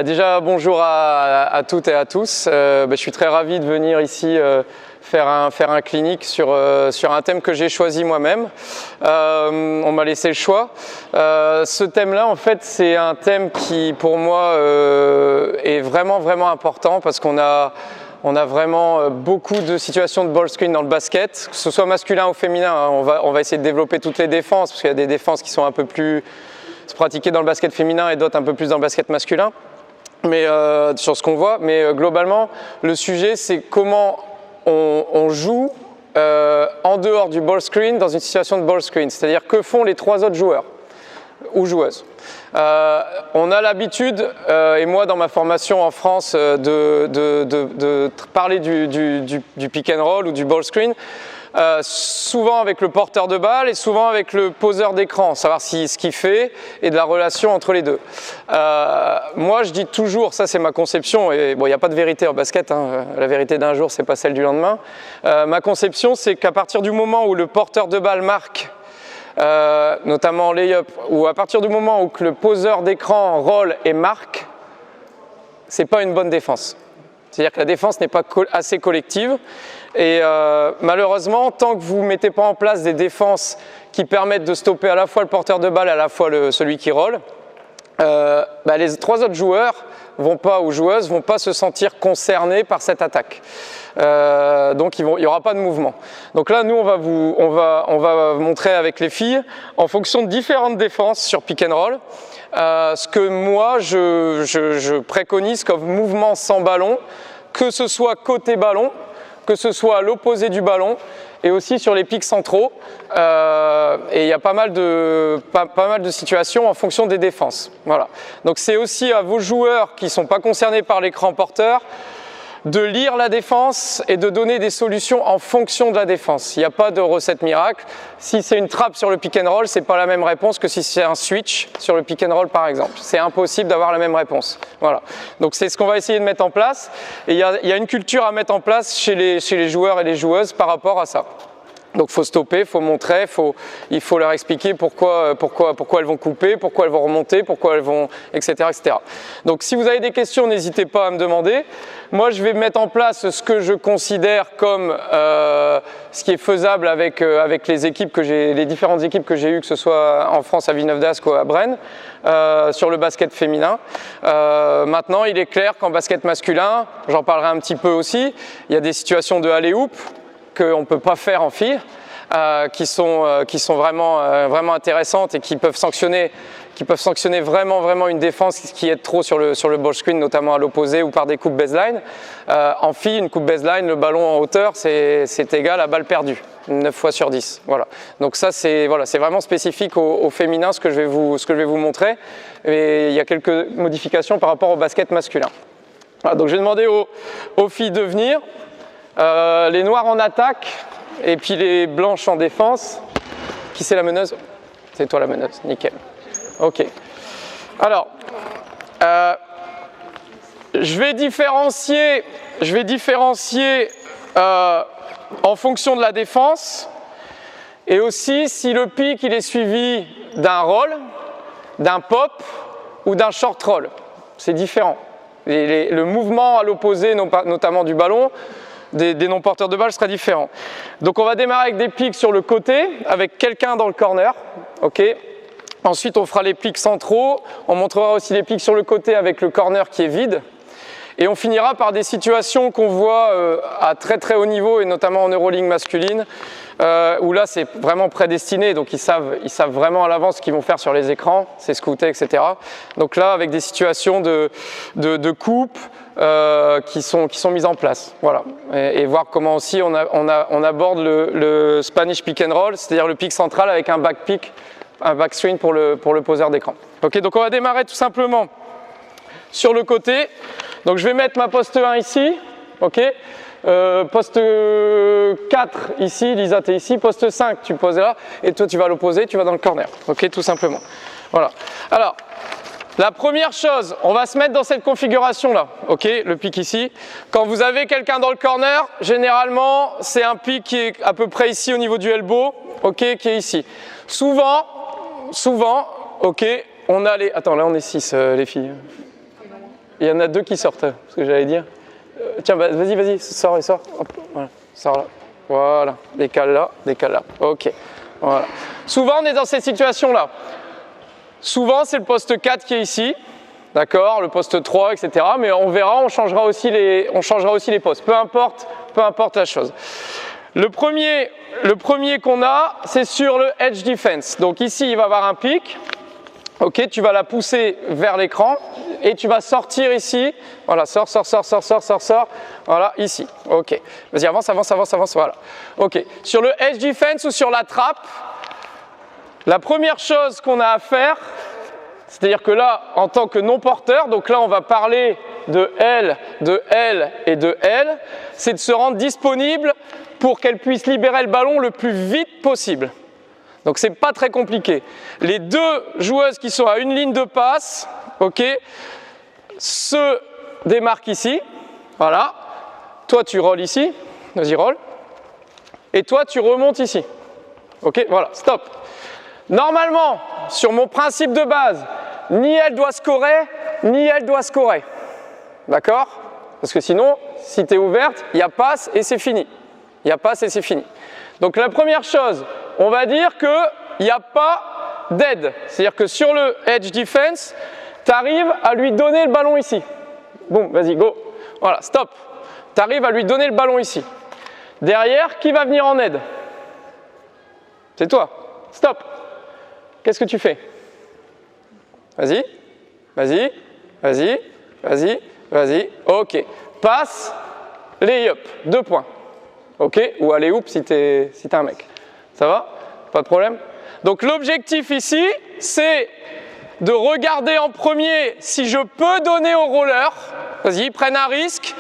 Déjà, bonjour à toutes et à tous. Je suis très ravi de venir ici faire un clinique sur un thème que j'ai choisi moi-même. On m'a laissé le choix. Ce thème-là, en fait, c'est un thème qui, pour moi, est vraiment important parce qu'on a vraiment beaucoup de situations de ball screen dans le basket, que ce soit masculin ou féminin. On va essayer de développer toutes les défenses parce qu'il y a des défenses qui sont un peu plus pratiquées dans le basket féminin et d'autres un peu plus dans le basket masculin. Mais sur ce qu'on voit, mais globalement, le sujet, c'est comment on joue en dehors du ball screen dans une situation de ball screen, c'est-à-dire que font les trois autres joueurs ou joueuses. On a l'habitude, et moi dans ma formation en France, de parler du pick and roll ou du ball screen, souvent avec le porteur de balle et souvent avec le poseur d'écran, savoir ce qu'il fait et de la relation entre les deux. Moi je dis toujours, ça c'est ma conception, et bon, il n'y a pas de vérité en basket, hein, la vérité d'un jour c'est pas celle du lendemain. Ma conception c'est qu'à partir du moment où le porteur de balle marque, notamment en lay-up, ou à partir du moment où le poseur d'écran roll et marque, c'est pas une bonne défense. C'est-à-dire que la défense n'est pas assez collective et malheureusement, tant que vous ne mettez pas en place des défenses qui permettent de stopper à la fois le porteur de balle et à la fois celui qui roll, les trois autres joueurs ou joueuses vont pas se sentir concernés par cette attaque. Donc il n'y aura pas de mouvement. Donc là, nous, on va montrer avec les filles, en fonction de différentes défenses sur pick and roll, ce que moi, je préconise comme mouvement sans ballon, que ce soit côté ballon, que ce soit à l'opposé du ballon, et aussi sur les pics centraux. Et il y a pas mal de situations en fonction des défenses. Voilà. Donc c'est aussi à vos joueurs qui ne sont pas concernés par l'écran porteur de lire la défense et de donner des solutions en fonction de la défense. Il n'y a pas de recette miracle. Si c'est une trappe sur le pick and roll, ce n'est pas la même réponse que si c'est un switch sur le pick and roll par exemple. C'est impossible d'avoir la même réponse. Voilà. Donc c'est ce qu'on va essayer de mettre en place. Et il y a une culture à mettre en place chez les joueurs et les joueuses par rapport à ça. Donc il faut stopper, il faut montrer, il faut leur expliquer pourquoi elles vont couper, pourquoi elles vont remonter, pourquoi elles vont, etc., etc. Donc si vous avez des questions, n'hésitez pas à me demander. Moi je vais mettre en place ce que je considère comme ce qui est faisable avec les différentes équipes que j'ai eues, que ce soit en France à Villeneuve d'Ascq ou à Brennes, sur le basket féminin. Maintenant il est clair qu'en basket masculin, j'en parlerai un petit peu aussi, il y a des situations de alley-oop qu'on ne peut pas faire en filles, qui sont vraiment intéressantes et qui peuvent sanctionner vraiment une défense qui est trop sur le ball screen, notamment à l'opposé ou par des coupes baseline. En filles, une coupe baseline, le ballon en hauteur, c'est égal à balle perdue, 9 fois sur 10. Voilà. Donc ça, c'est vraiment spécifique au féminin, ce que je vais vous montrer. Et il y a quelques modifications par rapport au basket masculin. Voilà, donc je vais demander aux filles de venir. Les noirs en attaque et puis les blanches en défense. Qui c'est la meneuse? C'est toi la meneuse, nickel. Ok. Alors, je vais différencier en fonction de la défense et aussi si le pick il est suivi d'un roll, d'un pop ou d'un short roll. C'est différent. Le mouvement à l'opposé, notamment du ballon, des non-porteurs de balle sera différent. Donc on va démarrer avec des pics sur le côté, avec quelqu'un dans le corner. Okay. Ensuite on fera les pics centraux, on montrera aussi les pics sur le côté avec le corner qui est vide. Et on finira par des situations qu'on voit à très haut niveau, et notamment en Euroleague masculine, où là c'est vraiment prédestiné, donc ils savent vraiment à l'avance ce qu'ils vont faire sur les écrans, c'est scouté, etc. Donc là avec des situations de coupe, qui sont mises en place, voilà, et voir comment aussi on aborde le Spanish pick and roll, c'est-à-dire le pick central avec un back pick, un back screen pour le poseur d'écran. Ok, donc on va démarrer tout simplement sur le côté. Donc je vais mettre ma poste 1 ici, ok, poste 4 ici, Lisa t'es ici, poste 5 tu poses là, et toi tu vas à l'opposé, tu vas dans le corner, ok, tout simplement. Voilà. Alors, la première chose, on va se mettre dans cette configuration-là, ok, le pic ici. Quand vous avez quelqu'un dans le corner, généralement, c'est un pic qui est à peu près ici au niveau du elbow, ok, qui est ici. Souvent, ok, on a les... Attends, là on est 6 les filles. Il y en a deux qui sortent, ce que j'allais dire. Tiens, vas-y, sors et sors. Hop, voilà, sors là. Voilà, décale là, décale là. Ok, voilà. Souvent, on est dans cette situation-là. Souvent, c'est le poste 4 qui est ici. D'accord, le poste 3, etc. Mais on verra, on changera aussi les postes. Peu importe la chose. Le premier qu'on a, c'est sur le edge defense. Donc ici, il va y avoir un pic. Ok, tu vas la pousser vers l'écran et tu vas sortir ici. Voilà, sors. Voilà, ici. Ok. Vas-y, avance, voilà. Ok. Sur le edge defense ou sur la trappe, la première chose qu'on a à faire, c'est-à-dire que là, en tant que non-porteur, donc là, on va parler de L, de L et de L, c'est de se rendre disponible pour qu'elle puisse libérer le ballon le plus vite possible. Donc c'est pas très compliqué. Les deux joueuses qui sont à une ligne de passe, ok, se démarquent ici. Voilà. Toi tu rolls ici. Vas-y roll. Et toi tu remontes ici. Ok, voilà, stop. Normalement, sur mon principe de base, ni elle doit scorer, ni elle doit scorer. D'accord? Parce que sinon, si tu es ouverte, il y a passe et c'est fini. Il y a passe et c'est fini. Donc la première chose, on va dire qu'il n'y a pas d'aide. C'est-à-dire que sur le edge defense, tu arrives à lui donner le ballon ici. Boum, vas-y, go. Voilà, stop. Tu arrives à lui donner le ballon ici. Derrière, qui va venir en aide? C'est toi. Stop. Qu'est-ce que tu fais? Vas-y. Ok. Passe, lay-up. 2 points. Ok? Ou allez hoop si t'es un mec. Ça va? Pas de problème? Donc l'objectif ici, c'est de regarder en premier si je peux donner au roller. Vas-y, ils prennent un risque.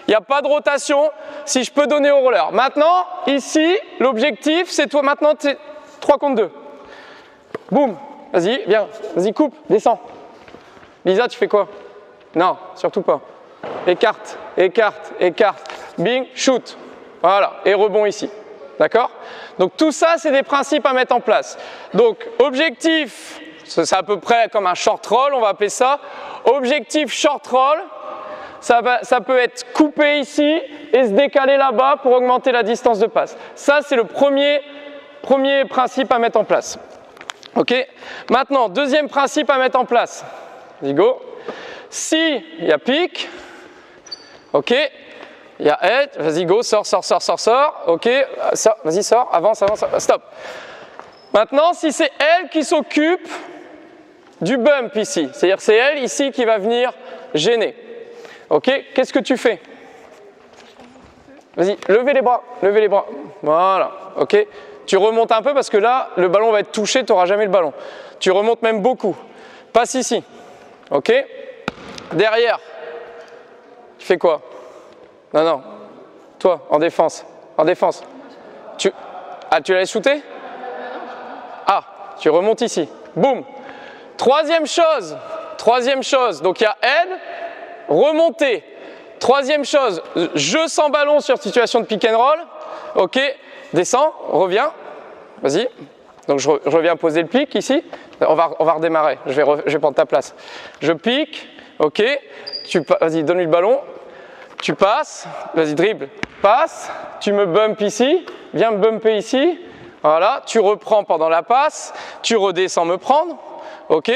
Il n'y a pas de rotation. Si je peux donner au roller. Maintenant, ici, l'objectif, c'est toi. Maintenant, tu es 3 contre 2. Boum. Vas-y, viens. Vas-y, coupe, descends. Lisa, tu fais quoi? Non, surtout pas. Écarte. Bing, shoot. Voilà, et rebond ici. D'accord? Donc tout ça, c'est des principes à mettre en place. Donc objectif, c'est à peu près comme un short roll, on va appeler ça. Objectif short roll, ça peut être coupé ici et se décaler là-bas pour augmenter la distance de passe. Ça, c'est le premier principe à mettre en place. Ok? Maintenant, deuxième principe à mettre en place. Vas-y, go. Si il y a pique, ok? Il y a edge, vas-y go, sors, ok, vas-y sors, avance, stop. Maintenant, si c'est elle qui s'occupe du bump ici, c'est-à-dire c'est elle ici qui va venir gêner, ok, qu'est-ce que tu fais? Vas-y, levez les bras, voilà, ok. Tu remontes un peu parce que là, le ballon va être touché, tu n'auras jamais le ballon. Tu remontes même beaucoup. Passe ici, ok. Derrière, tu fais quoi? Non. Toi, en défense. Tu l'avais shooté? Ah, tu remontes ici. Boum. Troisième chose. Donc il y a aide, remonter. Troisième chose, jeu sans ballon sur situation de pick and roll. Ok, descends, reviens. Vas-y. Donc je reviens poser le pic ici. On va redémarrer. Je vais prendre ta place. Je pique. Ok. Vas-y, donne-lui le ballon. Tu passes, vas-y dribble, passe, tu me bumps ici, viens me bumper ici, voilà, tu reprends pendant la passe, tu redescends me prendre, ok.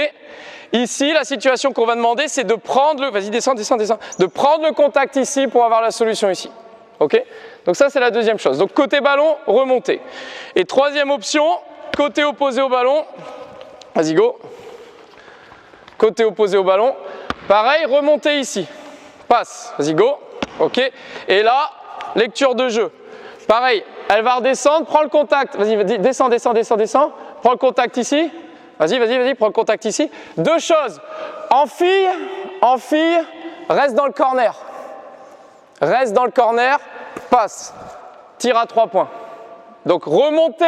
Ici, la situation qu'on va demander, c'est de prendre vas-y descends, de prendre le contact ici pour avoir la solution ici, ok. Donc ça, c'est la deuxième chose. Donc côté ballon, remonter. Et troisième option, côté opposé au ballon, vas-y go. Côté opposé au ballon, pareil, remonter ici, passe, vas-y go. Ok, et là, lecture de jeu. Pareil, elle va redescendre, prends le contact. Vas-y, descends. Prends le contact ici. Vas-y, prends le contact ici. Deux choses. En fille, reste dans le corner. Passe. Tire à 3 points. Donc remonter,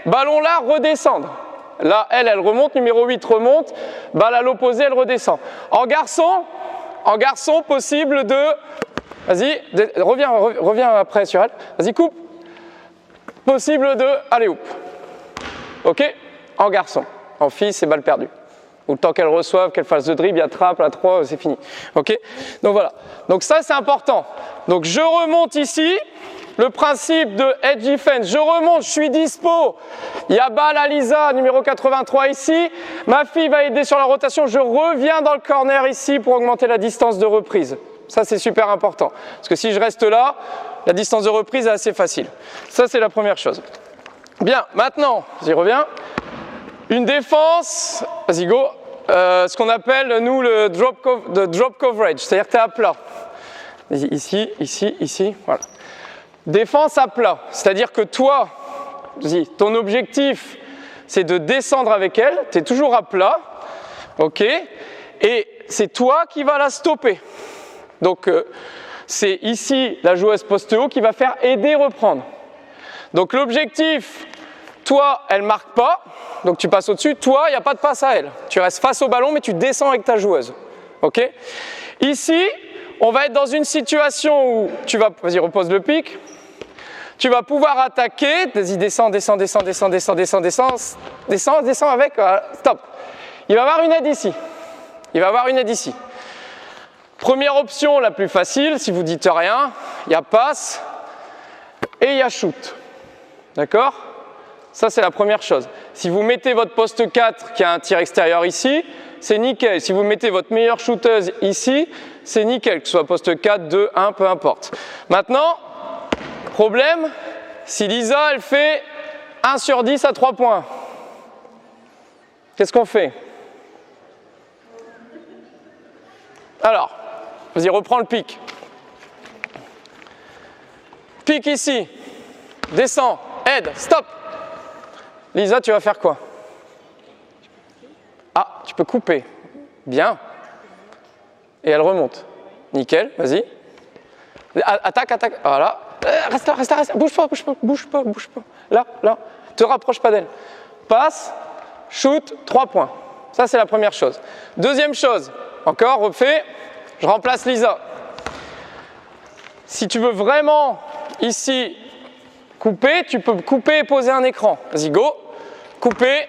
ballon là, redescendre. Là, elle remonte, numéro 8 remonte. Balle à l'opposé, elle redescend. En garçon, possible de... Vas-y, reviens après sur elle. Vas-y, coupe. Possible de... Allez, hoop. Ok? En garçon. En fille, c'est balle perdue. Ou le temps qu'elle reçoive, qu'elle fasse de dribble, il y a trappe, à 3, c'est fini. Ok? Donc voilà. Donc ça, c'est important. Donc je remonte ici. Le principe de edge defense, je remonte, je suis dispo. Il y a balle à Lisa, numéro 83 ici. Ma fille va aider sur la rotation. Je reviens dans le corner ici pour augmenter la distance de reprise. Ça, c'est super important. Parce que si je reste là, la distance de reprise est assez facile. Ça, c'est la première chose. Bien, maintenant, j'y reviens. Une défense, vas-y go, ce qu'on appelle, nous, le drop coverage, c'est-à-dire que tu es à plat. Ici, ici, ici, voilà. Défense à plat, c'est-à-dire que toi, ton objectif, c'est de descendre avec elle, tu es toujours à plat, ok, et c'est toi qui vas la stopper. Donc, c'est ici la joueuse poste haut qui va faire aider reprendre. Donc, l'objectif, toi, elle ne marque pas, donc tu passes au-dessus, toi, il n'y a pas de passe à elle. Tu restes face au ballon, mais tu descends avec ta joueuse, ok. Ici, on va être dans une situation où tu vas, vas-y, repose le pic. Tu vas pouvoir attaquer, vas-y, descends avec, stop. Il va y avoir une aide ici. Il va y avoir une aide ici. Première option, la plus facile, si vous dites rien, il y a passe et il y a shoot. D'accord? Ça, c'est la première chose. Si vous mettez votre poste 4 qui a un tir extérieur ici, c'est nickel. Si vous mettez votre meilleure shooteuse ici, c'est nickel, que ce soit poste 4, 2, 1, peu importe. Maintenant, problème, si Lisa, elle fait 1 sur 10 à 3 points, qu'est-ce qu'on fait? Alors, vas-y, reprends le pic. Pic ici, descends, aide, stop. Lisa, tu vas faire quoi? Ah, tu peux couper. Bien. Et elle remonte. Nickel, vas-y. Attaque, attaque. Voilà. Reste là, reste là, reste là. Bouge pas. Là. Te rapproche pas d'elle. Passe, shoot, 3 points. Ça, c'est la première chose. Deuxième chose, encore, refais. Je remplace Lisa. Si tu veux vraiment, ici, couper, tu peux couper et poser un écran. Vas-y, go. Couper,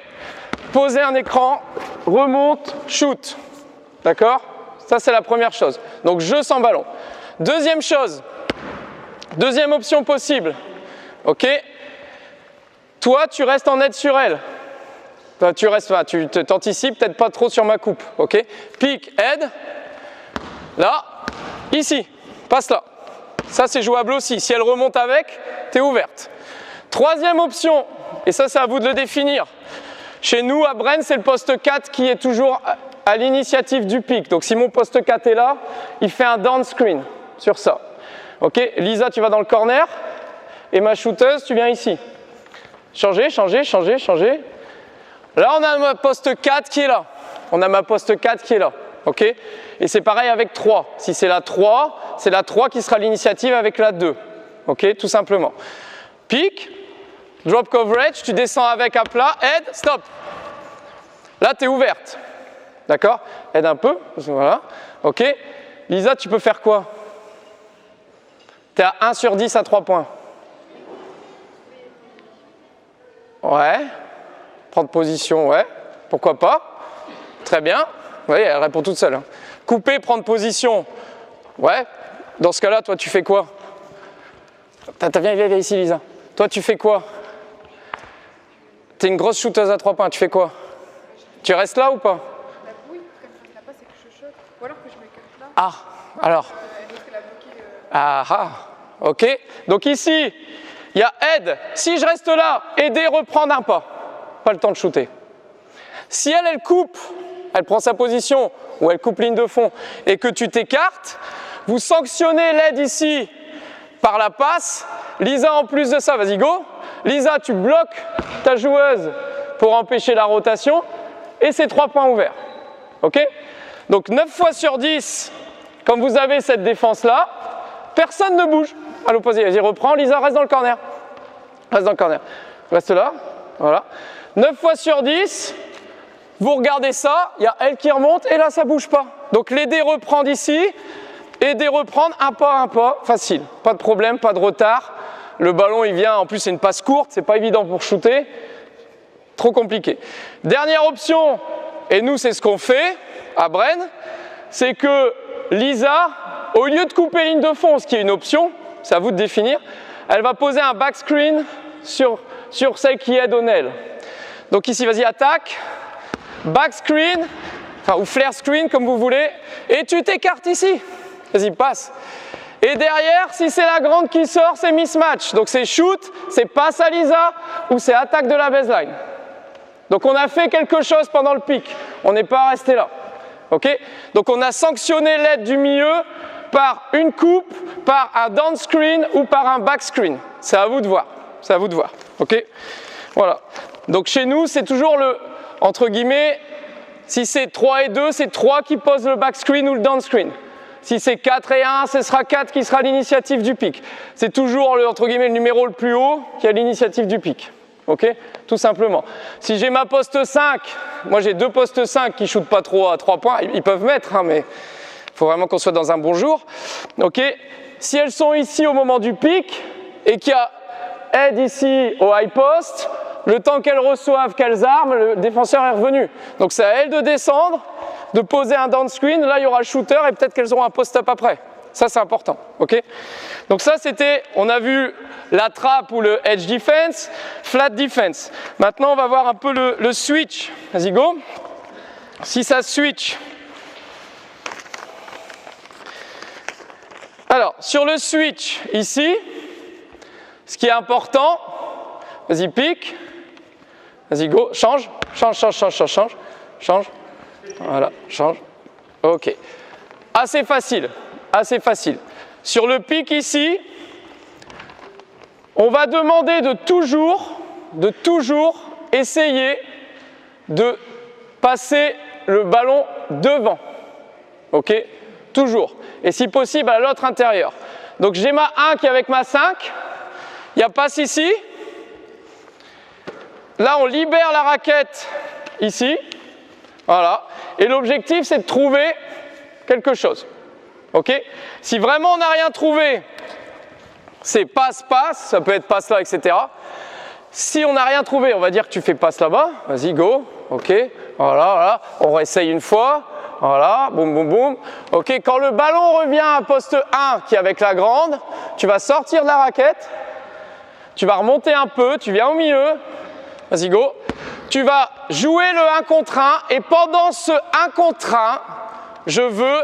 poser un écran, remonte, shoot. D'accord? Ça, c'est la première chose. Donc, jeu sans ballon. Deuxième chose, deuxième option possible. Ok? Toi, tu restes en aide sur elle. Toi, tu t'anticipes peut-être pas trop sur ma coupe. Ok? Pique, aide. Là, ici, passe là. Ça, c'est jouable aussi. Si elle remonte avec, tu es ouverte. Troisième option, et ça, c'est à vous de le définir. Chez nous, à Bren, c'est le poste 4 qui est toujours à l'initiative du pic. Donc, si mon poste 4 est là, il fait un down screen sur ça. Ok, Lisa, tu vas dans le corner. Et ma shooteuse, tu viens ici. Changer. Là, on a ma poste 4 qui est là. Ok? Et c'est pareil avec 3. Si c'est la 3, c'est la 3 qui sera l'initiative avec la 2. Ok? Tout simplement. Pic, drop coverage, tu descends avec à plat, aide, stop. Là, tu es ouverte. D'accord? Aide un peu. Voilà. Ok? Lisa, tu peux faire quoi? Tu es à 1 sur 10 à 3 points. Ouais. Prendre position, ouais. Pourquoi pas? Très bien. Vous voyez, elle répond toute seule. Hein. Couper, prendre position. Ouais. Dans ce cas-là, toi, tu fais quoi? Viens ici, Lisa. Toi, tu fais quoi? Tu es une grosse shooteuse à 3 points. Tu fais quoi? Tu restes là ou pas? Oui, comme ça ne l'a pas, c'est que je shot. Ou alors que je me cut là. Ah, alors. Elle risque de la bloquer. Ah, ok. Donc ici, il y a aide. Si je reste là, aider, reprendre un pas. Pas le temps de shooter. Si elle coupe, elle prend sa position ou elle coupe ligne de fond et que tu t'écartes, vous sanctionnez l'aide ici par la passe. Lisa, en plus de ça, vas-y, go. Lisa, tu bloques ta joueuse pour empêcher la rotation et c'est 3 points ouverts. Ok? Donc 9 fois sur 10, comme vous avez cette défense-là, personne ne bouge. À l'opposé, vas-y, reprends. Lisa, reste dans le corner. Reste là. Voilà. 9 fois sur 10, vous regardez ça, il y a elle qui remonte et là, ça ne bouge pas. Donc l'aider reprendre ici, aider reprendre un pas, facile. Pas de problème, pas de retard. Le ballon, il vient, en plus, c'est une passe courte, c'est pas évident pour shooter. Trop compliqué. Dernière option, et nous c'est ce qu'on fait à Bren, c'est que Lisa, au lieu de couper ligne de fond, ce qui est une option, c'est à vous de définir, elle va poser un back screen sur celle qui aide Onel. Donc ici, vas-y, attaque, back screen, enfin, ou flare screen comme vous voulez, et tu t'écartes ici. Vas-y, passe. Et derrière, si c'est la grande qui sort, c'est mismatch. Donc c'est shoot, c'est passe à Lisa, ou c'est attaque de la baseline. Donc on a fait quelque chose pendant le pic, on n'est pas resté là. Okay, donc on a sanctionné l'aide du milieu par une coupe, par un down screen ou par un back screen. C'est à vous de voir. C'est à vous de voir. Okay, voilà. Donc chez nous, c'est toujours le, entre guillemets, si c'est 3 et 2, c'est 3 qui posent le back screen ou le down screen. Si c'est 4 et 1, ce sera 4 qui sera l'initiative du pic. C'est toujours le, entre guillemets, le numéro le plus haut qui a l'initiative du pic. Ok, tout simplement. Si j'ai ma poste 5, moi j'ai 2 postes 5 qui shootent pas trop à 3 points, ils peuvent mettre, hein, mais il faut vraiment qu'on soit dans un bon jour. Ok, si elles sont ici au moment du pic et qu'il y a aide ici au high post, le temps qu'elles reçoivent, qu'elles arment, le défenseur est revenu. Donc c'est à elles de descendre, de poser un down screen, là il y aura le shooter et peut-être qu'elles auront un post-up après. Ça c'est important, ok? Donc ça c'était, on a vu la trappe ou le edge defense, flat defense. Maintenant on va voir un peu le switch. Vas-y go. Si ça switch. Alors sur le switch ici, ce qui est important, vas-y pique, vas-y go, change, change. Voilà, change. Ok. Assez facile. Assez facile. Sur le pic ici, on va demander de toujours essayer de passer le ballon devant. Ok? Toujours. Et si possible à l'autre intérieur. Donc j'ai ma 1 qui est avec ma 5. Il y a passe ici. Là on libère la raquette ici. Voilà. Et l'objectif c'est de trouver quelque chose. Ok? Si vraiment on n'a rien trouvé, c'est passe-passe, ça peut être passe là, etc. Si on n'a rien trouvé, on va dire que tu fais passe là-bas, vas-y, go, ok, voilà, on réessaye une fois, voilà, boum. Ok, quand le ballon revient à poste 1 qui est avec la grande, tu vas sortir de la raquette, tu vas remonter un peu, tu viens au milieu, vas-y, go, tu vas jouer le 1 contre 1 et pendant ce 1 contre 1, je veux.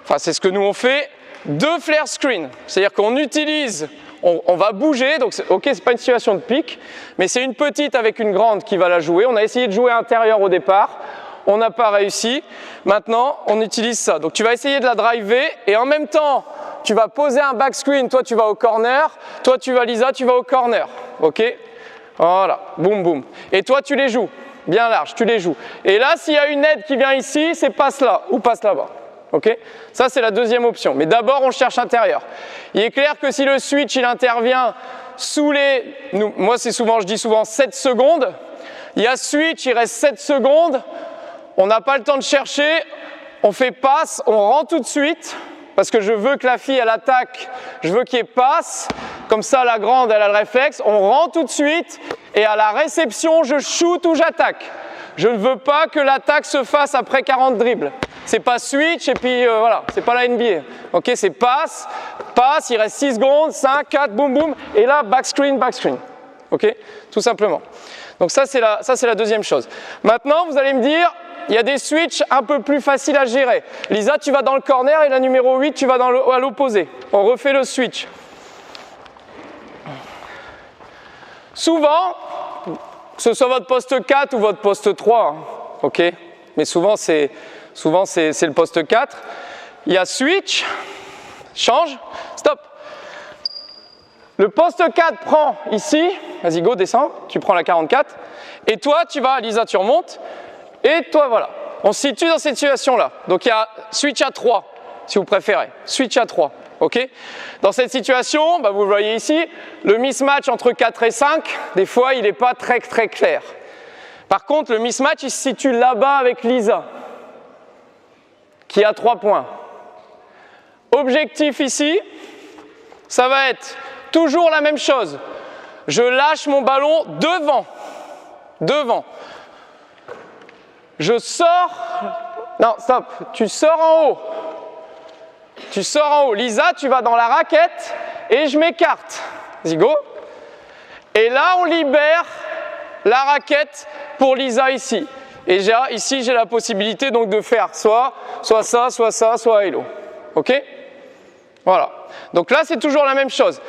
Enfin, c'est ce que nous on fait, 2 flare screens. C'est-à-dire qu'on utilise, on va bouger, donc ok, c'est pas une situation de pic, mais c'est une petite avec une grande qui va la jouer. On a essayé de jouer intérieur au départ, on n'a pas réussi. Maintenant, on utilise ça. Donc tu vas essayer de la driver et en même temps, tu vas poser un back screen, toi tu vas au corner, toi tu vas Lisa, tu vas au corner. Ok? Voilà, boum. Et toi tu les joues, bien large, tu les joues. Et là, s'il y a une aide qui vient ici, c'est passe là ou passe là-bas. Okay, ça c'est la deuxième option, mais d'abord on cherche intérieur. Il est clair que si le switch il intervient sous les, moi c'est souvent, je dis souvent 7 secondes, il y a switch, il reste 7 secondes, on n'a pas le temps de chercher, on fait passe, on rend tout de suite, parce que je veux que la fille elle attaque, je veux qu'il y ait passe, comme ça la grande elle a le réflexe, on rend tout de suite, et à la réception je shoot ou j'attaque. Je ne veux pas que l'attaque se fasse après 40 dribbles. C'est pas switch et puis voilà, c'est pas la NBA. Ok, c'est passe, il reste 6 secondes, 5, 4, boum, et là back screen. Ok, tout simplement. Donc ça c'est la deuxième chose. Maintenant, vous allez me dire, il y a des switches un peu plus faciles à gérer. Lisa, tu vas dans le corner et la numéro 8, tu vas à l'opposé. On refait le switch. Souvent, que ce soit votre poste 4 ou votre poste 3, hein, ok, mais souvent c'est le poste 4. Il y a switch, change, stop. Le poste 4 prend ici, vas-y go, descends, tu prends la 44, et toi tu vas, Lisa, tu remontes, et toi voilà. On se situe dans cette situation-là. Donc il y a switch à 3, si vous préférez, switch à 3. Okay, dans cette situation, bah vous le voyez ici, le mismatch entre 4 et 5, des fois, il n'est pas très clair. Par contre, le mismatch, il se situe là-bas avec Lisa, qui a 3 points. Objectif ici, ça va être toujours la même chose. Je lâche mon ballon devant. Je sors. Non, stop. Tu sors en haut. Tu sors en haut. Lisa, tu vas dans la raquette et je m'écarte. Vas-y, go. Et là, on libère la raquette pour Lisa ici. Et ici, j'ai la possibilité donc de faire soit ça, soit hello. OK? Voilà. Donc là, c'est toujours la même chose.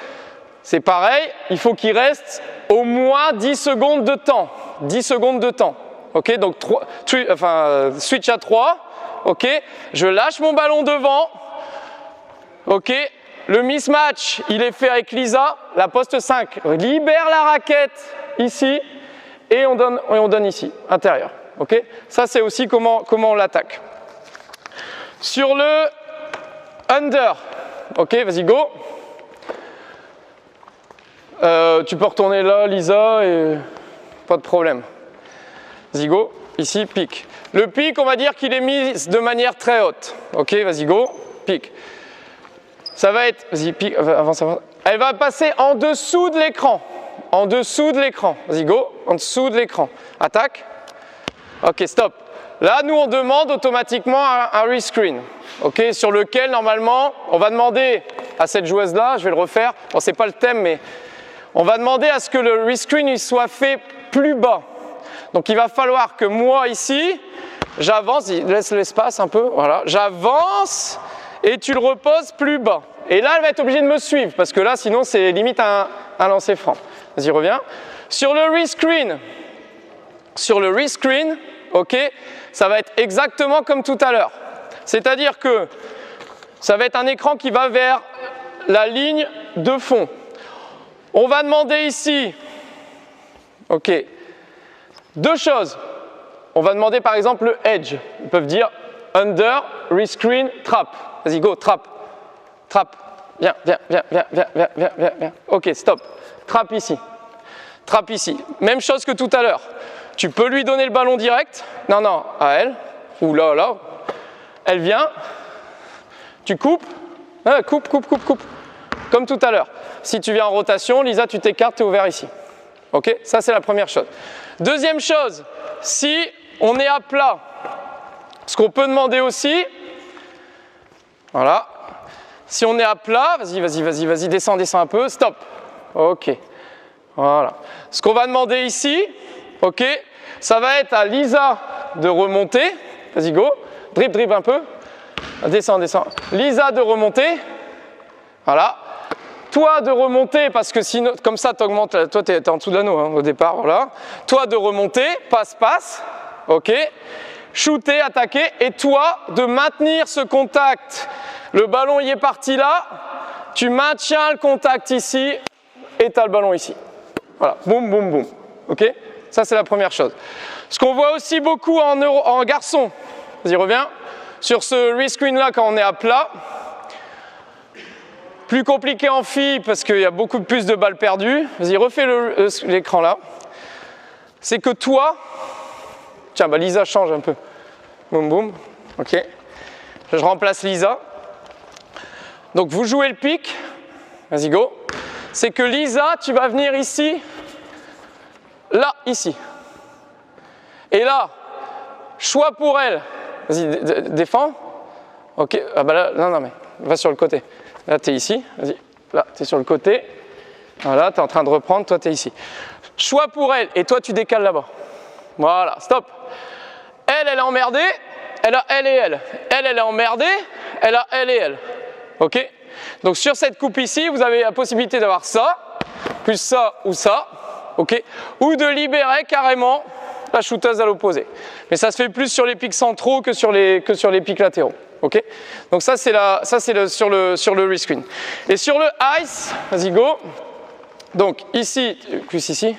C'est pareil, il faut qu'il reste au moins 10 secondes de temps. 10 secondes de temps. OK? Donc switch à 3. OK? Je lâche mon ballon devant. OK? Le mismatch, il est fait avec Lisa. La poste 5 libère la raquette ici et on donne ici, intérieur. OK? Ça, c'est aussi comment on l'attaque. Sur le under, OK, vas-y, go. Tu peux retourner là, Lisa, et pas de problème. Vas-y, go. Ici, pique. Le pique, on va dire qu'il est mis de manière très haute. OK, vas-y, go. Pique. Ça va être, vas-y, pique, avance. Elle va passer en dessous de l'écran. En dessous de l'écran. Vas-y, go. En dessous de l'écran. Attaque. OK, stop. Là, nous, on demande automatiquement un rescreen. OK, sur lequel, normalement, on va demander à cette joueuse-là, je vais le refaire. Bon, c'est pas le thème, mais on va demander à ce que le rescreen il soit fait plus bas. Donc, il va falloir que moi, ici, j'avance, laisse l'espace un peu, voilà. J'avance et tu le reposes plus bas. Et là, elle va être obligée de me suivre, parce que là, sinon, c'est limite un lancer franc. Vas-y, reviens. Sur le rescreen, OK, ça va être exactement comme tout à l'heure. C'est-à-dire que ça va être un écran qui va vers la ligne de fond. On va demander ici, OK, deux choses. On va demander par exemple le edge. Ils peuvent dire under, rescreen, trap. Vas-y, go, trap. Trap. Viens. OK, stop. Trap ici. Trap ici. Même chose que tout à l'heure. Tu peux lui donner le ballon direct. Non, à elle. Ou là. Elle vient. Tu coupes. Coupe. Comme tout à l'heure. Si tu viens en rotation, Lisa, tu t'écartes, tu es ouvert ici. OK? Ça, c'est la première chose. Deuxième chose, si on est à plat, ce qu'on peut demander aussi, voilà. Si on est à plat, vas-y, descends un peu, stop. OK. Voilà. Ce qu'on va demander ici, OK, ça va être à Lisa de remonter. Vas-y, go. Dribble un peu. Descends. Lisa de remonter. Voilà. Toi de remonter, parce que sinon, comme ça, tu augmentes. Toi, tu es en dessous de l'anneau au départ. Voilà. Toi de remonter, passe. OK. Shooter, attaquer. Et toi de maintenir ce contact. Le ballon y est parti là. Tu maintiens le contact ici et tu as le ballon ici. Voilà. Boum. OK? Ça, c'est la première chose. Ce qu'on voit aussi beaucoup en garçon. Vas-y, reviens. Sur ce rescreen-là, quand on est à plat. Plus compliqué en filles parce qu'il y a beaucoup plus de balles perdues. Vas-y, refais l'écran là. C'est que toi... Tiens, Lisa change un peu. Boum. OK. Je remplace Lisa. Donc, vous jouez le pic. Vas-y, go. C'est que Lisa, tu vas venir ici. Là, ici. Et là, choix pour elle. Vas-y, défends. OK. Ah bah là, non, mais va sur le côté. Là, tu es ici. Vas-y. Là, tu es sur le côté. Voilà, tu es en train de reprendre. Toi, tu es ici. Choix pour elle. Et toi, tu décales là-bas. Voilà, stop. Elle est emmerdée. Elle a elle et elle. Elle est emmerdée. Elle a elle et elle. OK? Donc, sur cette coupe ici, vous avez la possibilité d'avoir ça, plus ça ou ça. OK? Ou de libérer carrément la shooteuse à l'opposé. Mais ça se fait plus sur les pics centraux que sur les pics latéraux. OK? Donc ça c'est sur le rescreen. Et sur le ice, vas-y go. Donc ici, plus ici.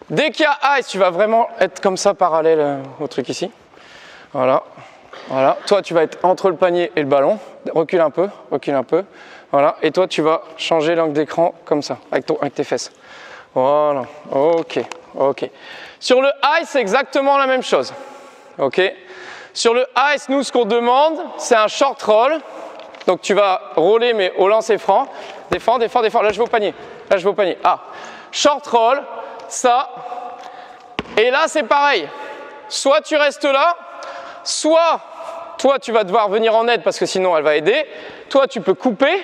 Dès qu'il y a ice, tu vas vraiment être comme ça parallèle au truc ici. Voilà. Toi tu vas être entre le panier et le ballon. Recule un peu. Voilà. Et toi tu vas changer l'angle d'écran comme ça, avec tes fesses. Voilà. OK. Sur le ice, c'est exactement la même chose. OK? Sur le ice, nous, ce qu'on demande, c'est un short roll. Donc, tu vas roller, mais au lancer franc. Défends. Là, je vais au panier. Ah. Short roll, ça. Et là, c'est pareil. soit tu restes là, soit toi tu vas devoir venir en aide parce que sinon elle va aider, toi tu peux couper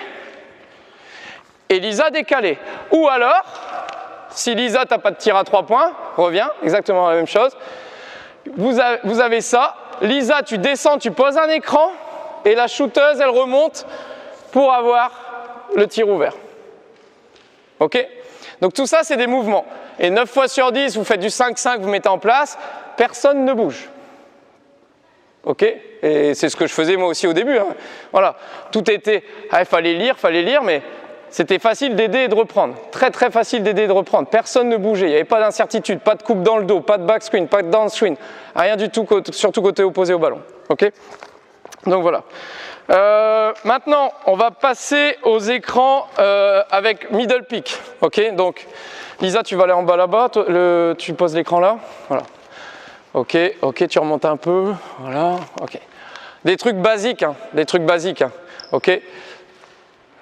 et Lisa décaler. Ou alors, si Lisa t'as pas de tir à 3 points, reviens, exactement la même chose, vous avez ça, Lisa tu descends, tu poses un écran et la shooteuse elle remonte pour avoir le tir ouvert. Ok? Donc tout ça c'est des mouvements. Et 9 fois sur 10, vous faites du 5-5, vous mettez en place, personne ne bouge. Ok? Et c'est ce que je faisais moi aussi au début. Hein. Voilà. Tout était, il fallait lire, mais c'était facile d'aider et de reprendre. Très très facile d'aider et de reprendre. Personne ne bougeait, il n'y avait pas d'incertitude, pas de coupe dans le dos, pas de backscreen, pas de downscreen, rien du tout, surtout côté opposé au ballon. Ok? Donc voilà. Maintenant, on va passer aux écrans avec middle peak. Ok? Donc, Lisa, tu vas aller en bas là-bas, tu poses l'écran là. Voilà. Ok, tu remontes un peu. Voilà, ok. Des trucs basiques, hein, ok.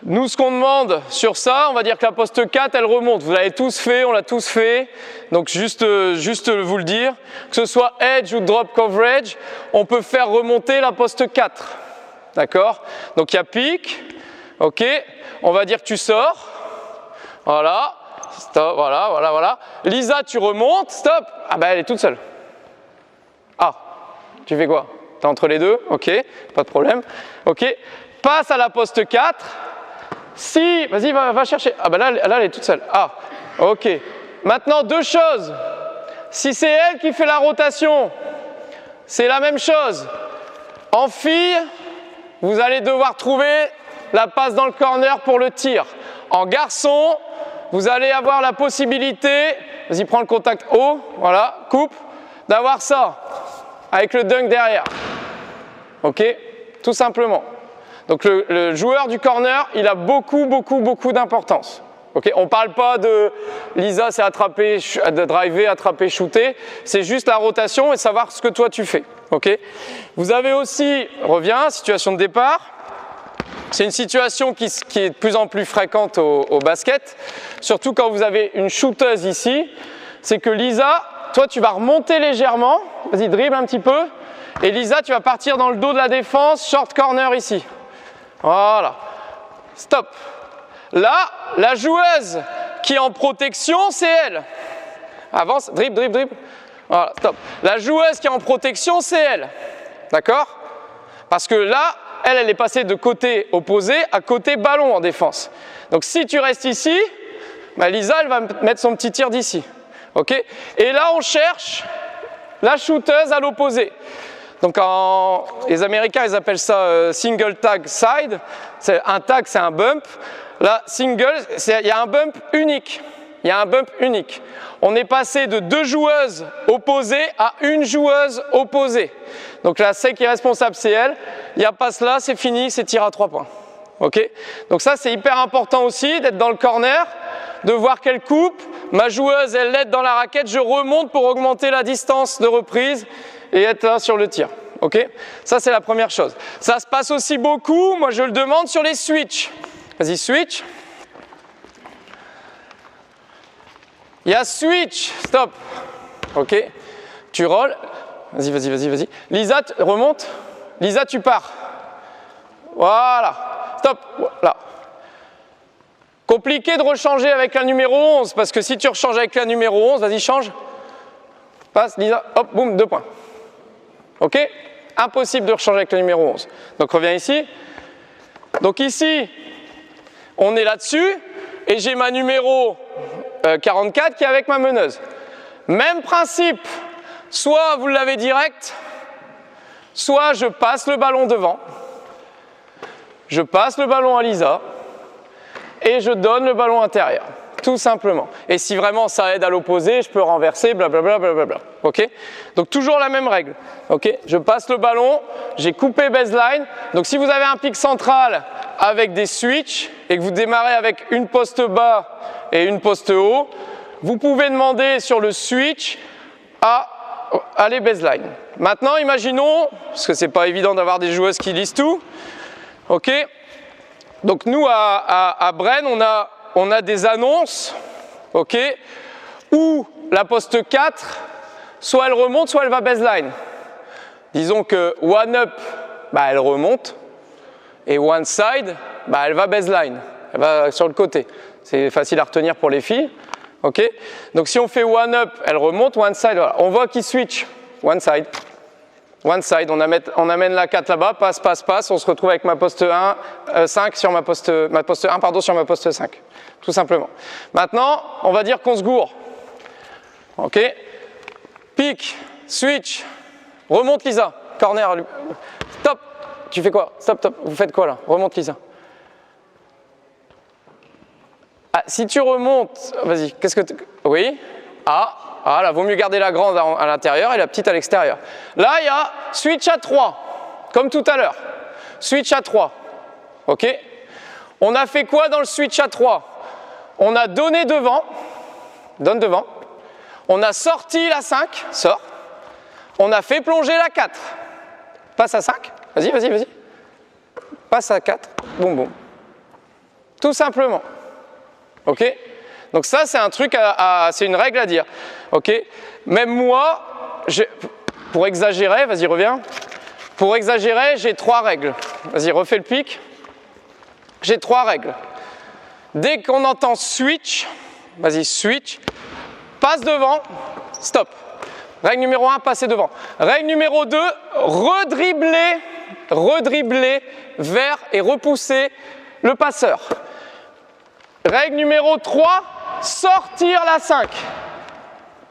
Nous, ce qu'on demande sur ça, on va dire que la poste 4, elle remonte. Vous l'avez tous fait, on l'a tous fait. Donc, juste vous le dire. Que ce soit edge ou drop coverage, on peut faire remonter la poste 4. D'accord? Donc, il y a pic. Ok. On va dire que tu sors. Voilà. Stop, voilà. Lisa, tu remontes. Stop. Ah ben, elle est toute seule. Ah, tu fais quoi? T'es entre les deux? Ok, pas de problème. Ok. Passe à la poste 4. Si, vas-y, va chercher. Ah ben là, elle est toute seule. Ah, ok. Maintenant, deux choses. Si c'est elle qui fait la rotation, c'est la même chose. En fille, vous allez devoir trouver la passe dans le corner pour le tir. En garçon, vous allez avoir la possibilité, vas-y, prends le contact haut, voilà, coupe, d'avoir ça, avec le dunk derrière. Ok? Tout simplement. Donc le joueur du corner, il a beaucoup d'importance. Okay, on ne parle pas de Lisa, c'est attraper, de driver, attraper, shooter. C'est juste la rotation et savoir ce que toi tu fais. Okay, vous avez aussi, reviens, situation de départ. C'est une situation qui est de plus en plus fréquente au basket. Surtout quand vous avez une shooteuse ici. C'est que Lisa, toi tu vas remonter légèrement. Vas-y, dribble un petit peu. Et Lisa, tu vas partir dans le dos de la défense, short corner ici. Voilà. Stop. Là, la joueuse qui est en protection, c'est elle. Avance, dribble. Voilà, stop. La joueuse qui est en protection, c'est elle. D'accord? Parce que là, elle est passée de côté opposé à côté ballon en défense. Donc si tu restes ici, bah Lisa, elle va mettre son petit tir d'ici. Ok? Et là, on cherche la shooteuse à l'opposé. Donc les Américains, ils appellent ça single tag side. Un tag, c'est un bump. Là, single, il y a un bump unique. On est passé de 2 joueuses opposées à 1 joueuse opposée. Donc là, celle qui est responsable, c'est elle. Il n'y a pas cela, c'est fini, c'est tir à 3 points. Ok? Donc ça, c'est hyper important aussi d'être dans le corner, de voir qu'elle coupe. Ma joueuse, elle l'aide dans la raquette. Je remonte pour augmenter la distance de reprise et être là sur le tir. Ok? Ça, c'est la première chose. Ça se passe aussi beaucoup, moi je le demande, sur les switches. Vas-y, switch. Il y a switch. Stop. Ok. Tu rolls. Vas-y. Lisa, remonte. Lisa, tu pars. Voilà. Stop. Voilà. Compliqué de rechanger avec la numéro 11, parce que si tu rechanges avec la numéro 11, vas-y, change. Passe, Lisa. Hop, boum, 2 points. Ok? Impossible de rechanger avec la numéro 11. Donc, reviens ici. Donc, ici, on est là-dessus, et j'ai ma numéro 44 qui est avec ma meneuse. Même principe, soit vous l'avez direct, soit je passe le ballon devant, je passe le ballon à Lisa, et je donne le ballon intérieur, tout simplement. Et si vraiment ça aide à l'opposé, je peux renverser, blablabla. Ok? Donc toujours la même règle. Ok? Je passe le ballon, j'ai coupé baseline. Donc si vous avez un pic central avec des switches et que vous démarrez avec une poste bas et une poste haut, vous pouvez demander sur le switch à aller baseline. Maintenant, imaginons, parce que c'est pas évident d'avoir des joueuses qui lisent tout, ok? Donc nous à Bren, on a des annonces, ok, où la poste 4 soit elle remonte, soit elle va baseline. Disons que one up, bah, elle remonte, et one side, bah, elle va baseline, elle va sur le côté. C'est facile à retenir pour les filles. Okay, donc si on fait one up, elle remonte, one side, voilà. On voit qu'il switch, one side, on amène la 4 là-bas, passe, passe, passe, on se retrouve avec ma poste 1, 5 sur ma poste 1, pardon, sur ma poste 5, tout simplement. Maintenant, on va dire qu'on se gourre. Ok, pique, switch, remonte Lisa, corner, stop, tu fais quoi? Stop, stop, vous faites quoi là? Remonte Lisa. Ah, si tu remontes, vas-y, qu'est-ce que tu... Oui, ah, là, vaut mieux garder la grande à l'intérieur et la petite à l'extérieur. Là, il y a switch à 3, comme tout à l'heure. Switch à 3, ok? On a fait quoi dans le switch à 3? On a donné devant, donne devant. On a sorti la 5, sort. On a fait plonger la 4. Passe à 5, vas-y, vas-y, vas-y. Passe à 4, boum, boum. Tout simplement. Ok? Donc ça, c'est un truc, c'est une règle à dire. Ok? Même moi, pour exagérer, vas-y, reviens. Pour exagérer, j'ai 3 règles. Vas-y, refais le pic. J'ai 3 règles. Dès qu'on entend switch, vas-y, switch, passe devant, stop. Règle numéro 1, passer devant. Règle numéro 2, redribbler vers et repousser le passeur. Règle numéro 3, sortir la 5.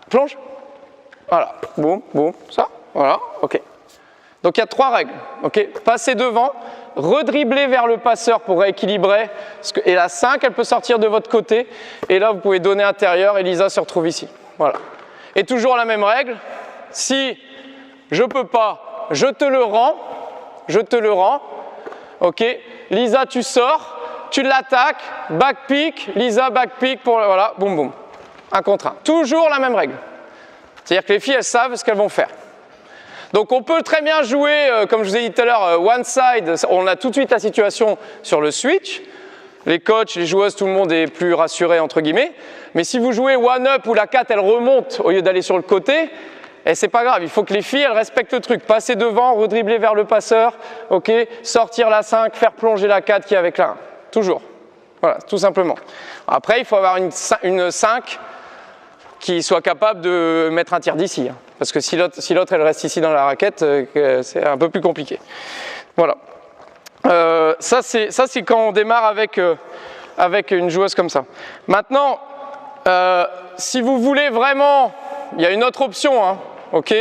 Plonge. Voilà, boum, boum, ça, voilà, ok. Donc il y a 3 règles, ok. Passer devant, redribbler vers le passeur pour rééquilibrer, et la 5, elle peut sortir de votre côté, et là vous pouvez donner intérieur, et Lisa se retrouve ici. Voilà. Et toujours la même règle, si je peux pas, je te le rends, ok. Lisa, tu sors. Tu l'attaques, back pick, Lisa back pick, pour, voilà, boum boum. 1 contre 1. Toujours la même règle. C'est-à-dire que les filles, elles savent ce qu'elles vont faire. Donc on peut très bien jouer, comme je vous ai dit tout à l'heure, one side, on a tout de suite la situation sur le switch. Les coachs, les joueuses, tout le monde est plus rassuré, entre guillemets. Mais si vous jouez one up où la 4, elle remonte au lieu d'aller sur le côté, et c'est pas grave, il faut que les filles, elles respectent le truc. Passer devant, redribbler vers le passeur, ok, sortir la 5, faire plonger la 4 qui est avec la 1. Toujours. Voilà, tout simplement. Après, il faut avoir une 5 qui soit capable de mettre un tir d'ici. Hein, parce que si l'autre elle reste ici dans la raquette, c'est un peu plus compliqué. Voilà. Ça, c'est quand on démarre avec une joueuse comme ça. Maintenant, si vous voulez vraiment... Il y a une autre option. Hein, ok,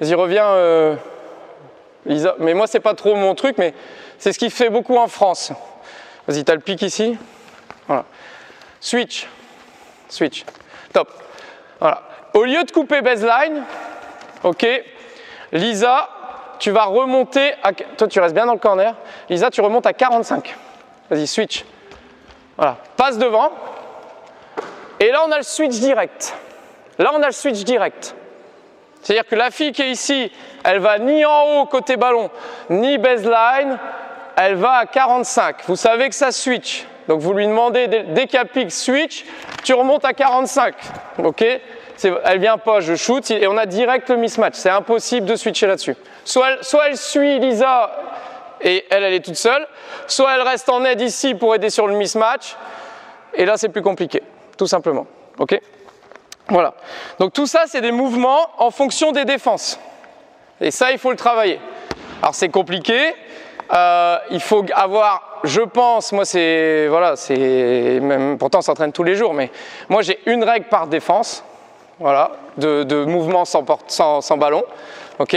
vas-y, reviens, Lisa. Mais moi, c'est pas trop mon truc, mais c'est ce qui fait beaucoup en France. Vas-y, tu as le pic ici. Voilà. Switch. Switch. Top. Voilà. Au lieu de couper baseline, ok, Lisa, tu vas remonter à... Toi, tu restes bien dans le corner. Lisa, tu remontes à 45. Vas-y, switch. Voilà. Passe devant. Et là, on a le switch direct. C'est-à-dire que la fille qui est ici, elle va ni en haut côté ballon, ni baseline. Elle va à 45. Vous savez que ça switch. Donc vous lui demandez, dès qu'il y a pic switch, tu remontes à 45. Ok, elle vient pas, je shoot, et on a direct le mismatch. C'est impossible de switcher là-dessus. Soit elle suit Lisa et elle est toute seule, soit elle reste en aide ici pour aider sur le mismatch. Et là, c'est plus compliqué, tout simplement. Ok, voilà. Donc tout ça, c'est des mouvements en fonction des défenses. Et ça, il faut le travailler. Alors c'est compliqué. Il faut avoir, je pense, moi c'est, voilà, c'est, même, pourtant on s'entraîne tous les jours, mais moi j'ai une règle par défense, voilà, de mouvement sans ballon, ok.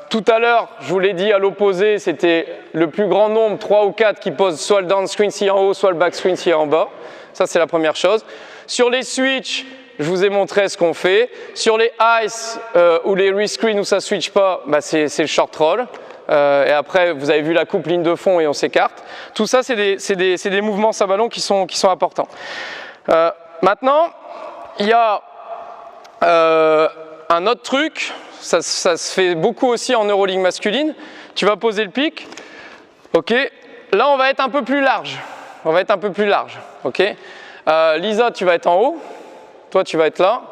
Tout à l'heure, je vous l'ai dit à l'opposé, c'était le plus grand nombre, 3 ou 4 qui posent soit le down screen s'il est en haut, soit le back screen s'il est en bas, ça c'est la première chose. Sur les switch, je vous ai montré ce qu'on fait. Sur les ice ou les rescreen où ça switch pas, bah c'est le short roll. Et après, vous avez vu la coupe ligne de fond et on s'écarte. Tout ça, c'est des mouvements sans ballon qui sont importants. Maintenant, il y a un autre truc, ça se fait beaucoup aussi en Euroleague masculine. Tu vas poser le pic, ok. Là, on va être un peu plus large. Ok. Lisa, tu vas être en haut. Toi, tu vas être là.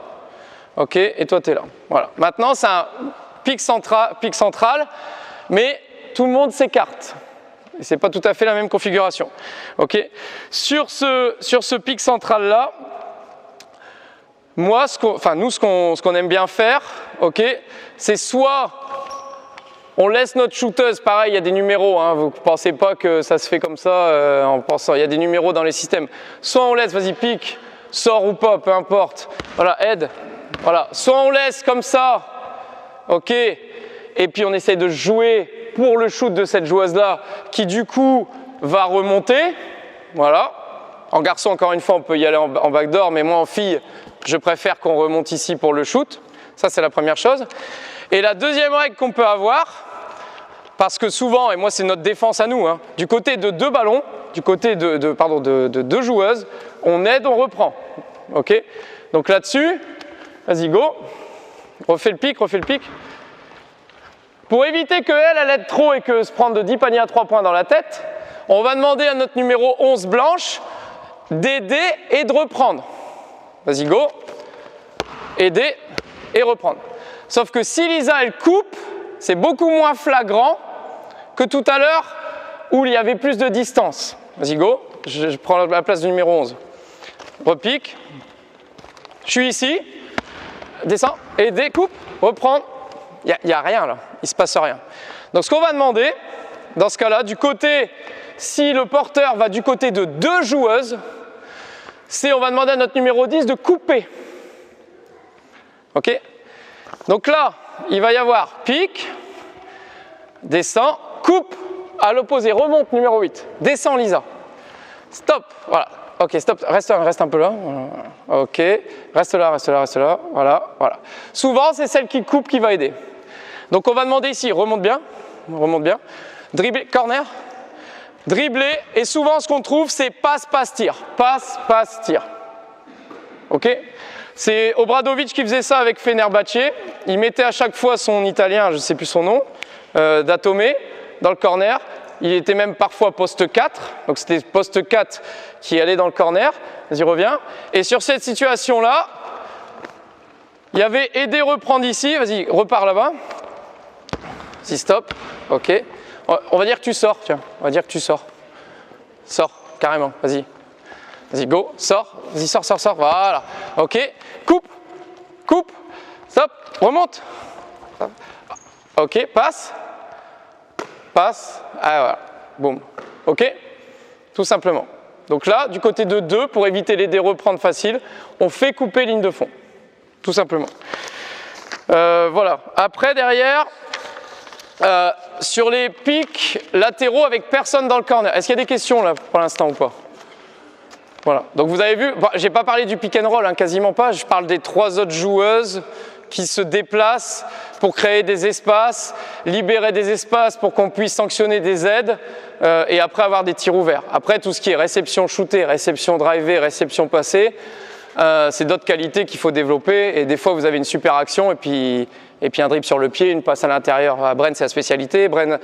Ok, et toi tu es là. Voilà. Maintenant c'est un pic central, mais tout le monde s'écarte. Ce n'est pas tout à fait la même configuration. Ok. Sur ce pic central là, moi, nous ce qu'on aime bien faire, ok, c'est soit on laisse notre shooteuse, pareil, il y a des numéros, hein, vous ne pensez pas que ça se fait comme ça en pensant, il y a des numéros dans les systèmes. Soit on laisse, vas-y, pique, sort ou pas, peu importe. Voilà, aide. Voilà. Soit on laisse comme ça, ok, et puis on essaye de jouer pour le shoot de cette joueuse-là, qui du coup va remonter. Voilà. En garçon, encore une fois, on peut y aller en backdoor, mais moi en fille, je préfère qu'on remonte ici pour le shoot. Ça, c'est la première chose. Et la deuxième règle qu'on peut avoir, parce que souvent, et moi c'est notre défense à nous, hein, du côté de deux ballons, du côté de deux joueuses, on aide, on reprend. Ok. Donc là-dessus, vas-y, go. Refais le pic, refais le pic. Pour éviter qu'elle aide trop et que se prendre de 10 paniers à 3 points dans la tête, on va demander à notre numéro 11 blanche d'aider et de reprendre. Vas-y, go. Aider et reprendre. Sauf que si Lisa, elle coupe, c'est beaucoup moins flagrant que tout à l'heure où il y avait plus de distance. Vas-y, go. Je prends la place du numéro 11. Repique. Je suis ici. Descends. Aider, coupe, reprendre. Il n'y a rien là. Il ne se passe rien. Donc ce qu'on va demander, dans ce cas-là, du côté, si le porteur va du côté de deux joueuses, c'est on va demander à notre numéro 10 de couper. Ok? Donc là, il va y avoir pique, descend, coupe, à l'opposé, remonte numéro 8, descend Lisa, stop, voilà, ok, stop, reste un peu là, ok, reste là, voilà. Souvent, c'est celle qui coupe qui va aider. Donc on va demander ici, remonte bien, dribbler, corner, dribbler, et souvent ce qu'on trouve, c'est passe, tir, ok? C'est Obradovic qui faisait ça avec Fenerbahçe. Il mettait à chaque fois son italien, je ne sais plus son nom, Datome, dans le corner. Il était même parfois poste 4. Donc c'était poste 4 qui allait dans le corner. Vas-y, reviens. Et sur cette situation-là, il y avait aider, reprendre ici. Vas-y, repars là-bas. Vas-y, stop. Ok. On va dire que tu sors, tiens. On va dire que tu sors. Sors, carrément. Vas-y. Vas-y, go, sors, vas-y, sors, voilà. Ok, coupe, stop, remonte. Ok, passe, ah voilà, boum. Ok, tout simplement. Donc là, du côté de 2, pour éviter les reprendre facile, on fait couper ligne de fond, tout simplement. Voilà, après derrière, sur les pics latéraux avec personne dans le corner. Est-ce qu'il y a des questions là pour l'instant ou pas? Voilà, donc vous avez vu, j'ai pas parlé du pick and roll, hein, quasiment pas, je parle des 3 autres joueuses qui se déplacent pour créer des espaces, libérer des espaces pour qu'on puisse sanctionner des aides et après avoir des tirs ouverts. Après tout ce qui est réception shootée, réception drivée, réception passée, c'est d'autres qualités qu'il faut développer et des fois vous avez une super action et puis un dribble sur le pied, une passe à l'intérieur. Bren, c'est la spécialité. Bren,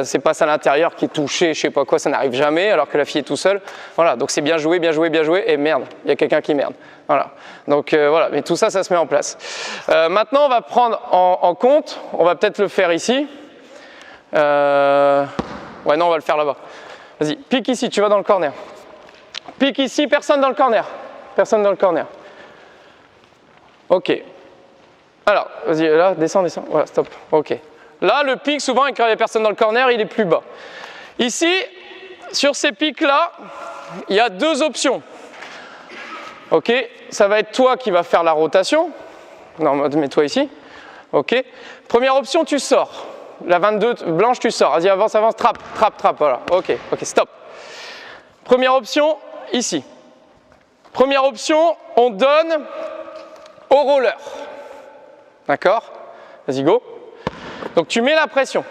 c'est passe à l'intérieur qui est touché, je sais pas quoi, ça n'arrive jamais, alors que la fille est tout seule. Voilà, donc c'est bien joué, et merde, il y a quelqu'un qui merde. Voilà, donc voilà, mais tout ça, ça se met en place. Maintenant, on va prendre en compte, on va peut-être le faire ici. Ouais, non, on va le faire là-bas. Vas-y, pique ici, tu vas dans le corner. Pique ici, personne dans le corner. Ok. Alors, vas-y, là, descends, voilà, stop, ok. Là, le pic, souvent, quand il y a personne dans le corner, il est plus bas. Ici, sur ces pics-là, il y a 2 options. Ok, ça va être toi qui vas faire la rotation. Non, mets-toi ici. Ok. Première option, tu sors. La 22 blanche, tu sors. Vas-y, avance, trappe, voilà. Ok, stop. Première option, ici. Première option, on donne au roller. D'accord? Vas-y, go. Donc tu mets la pression.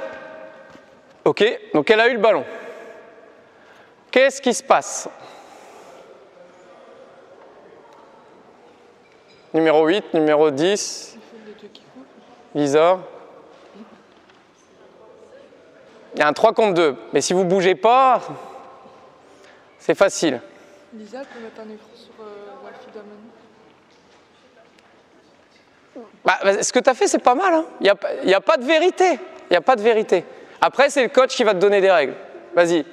Ok? Donc elle a eu le ballon. Qu'est-ce qui se passe? Numéro 8, numéro 10. Lisa. Il y a un 3 contre 2. Mais si vous ne bougez pas, c'est facile. Lisa peut mettre un effort sur Walfie Damon. Bah, ce que tu as fait, c'est pas mal. Hein. Il n'y a pas de vérité. Il n'y a pas de vérité. Après, c'est le coach qui va te donner des règles. Vas-y.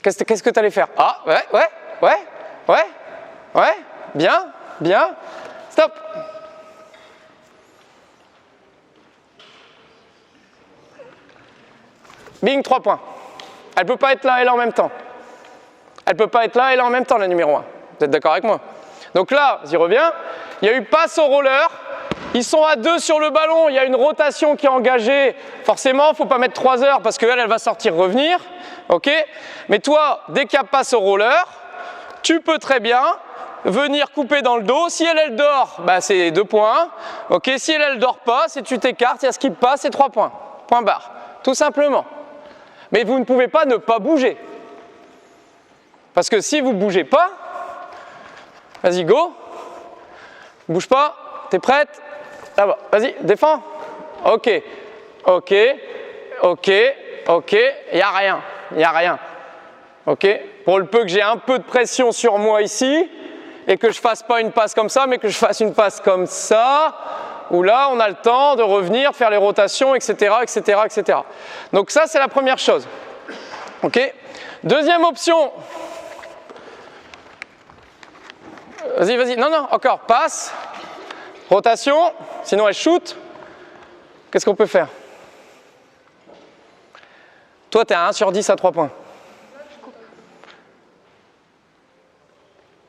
Qu'est-ce que tu allais faire? Ah, ouais. Bien. Stop. Bing, 3 points. Elle ne peut pas être là et là en même temps. Elle ne peut pas être là et là en même temps, la numéro 1. Vous êtes d'accord avec moi? Donc là, j'y reviens. Il y a eu passe au roller. Ils sont à 2 sur le ballon. Il y a une rotation qui est engagée. Forcément, il ne faut pas mettre 3 heures parce qu'elle, elle va sortir, revenir. Ok? Mais toi, dès qu'il y a passe au roller, tu peux très bien venir couper dans le dos. Si elle dort, bah, c'est 2 points. Ok? Si elle dort pas, si tu t'écartes, il y a ce qui passe, c'est 3 points. Point barre. Tout simplement. Mais vous ne pouvez pas ne pas bouger. Parce que si vous ne bougez pas, vas-y, go. Bouge pas. T'es prête? Là-bas. Vas-y, défends. Ok. Il n'y a rien. Ok? Pour le peu que j'ai un peu de pression sur moi ici, et que je ne fasse pas une passe comme ça, mais que je fasse une passe comme ça, où là, on a le temps de revenir, faire les rotations, etc. Donc ça, c'est la première chose. Ok? Deuxième option. Vas-y. Non, encore. Passe. Rotation. Sinon, elle shoot. Qu'est-ce qu'on peut faire? Toi, tu es à 1 sur 10 à 3 points.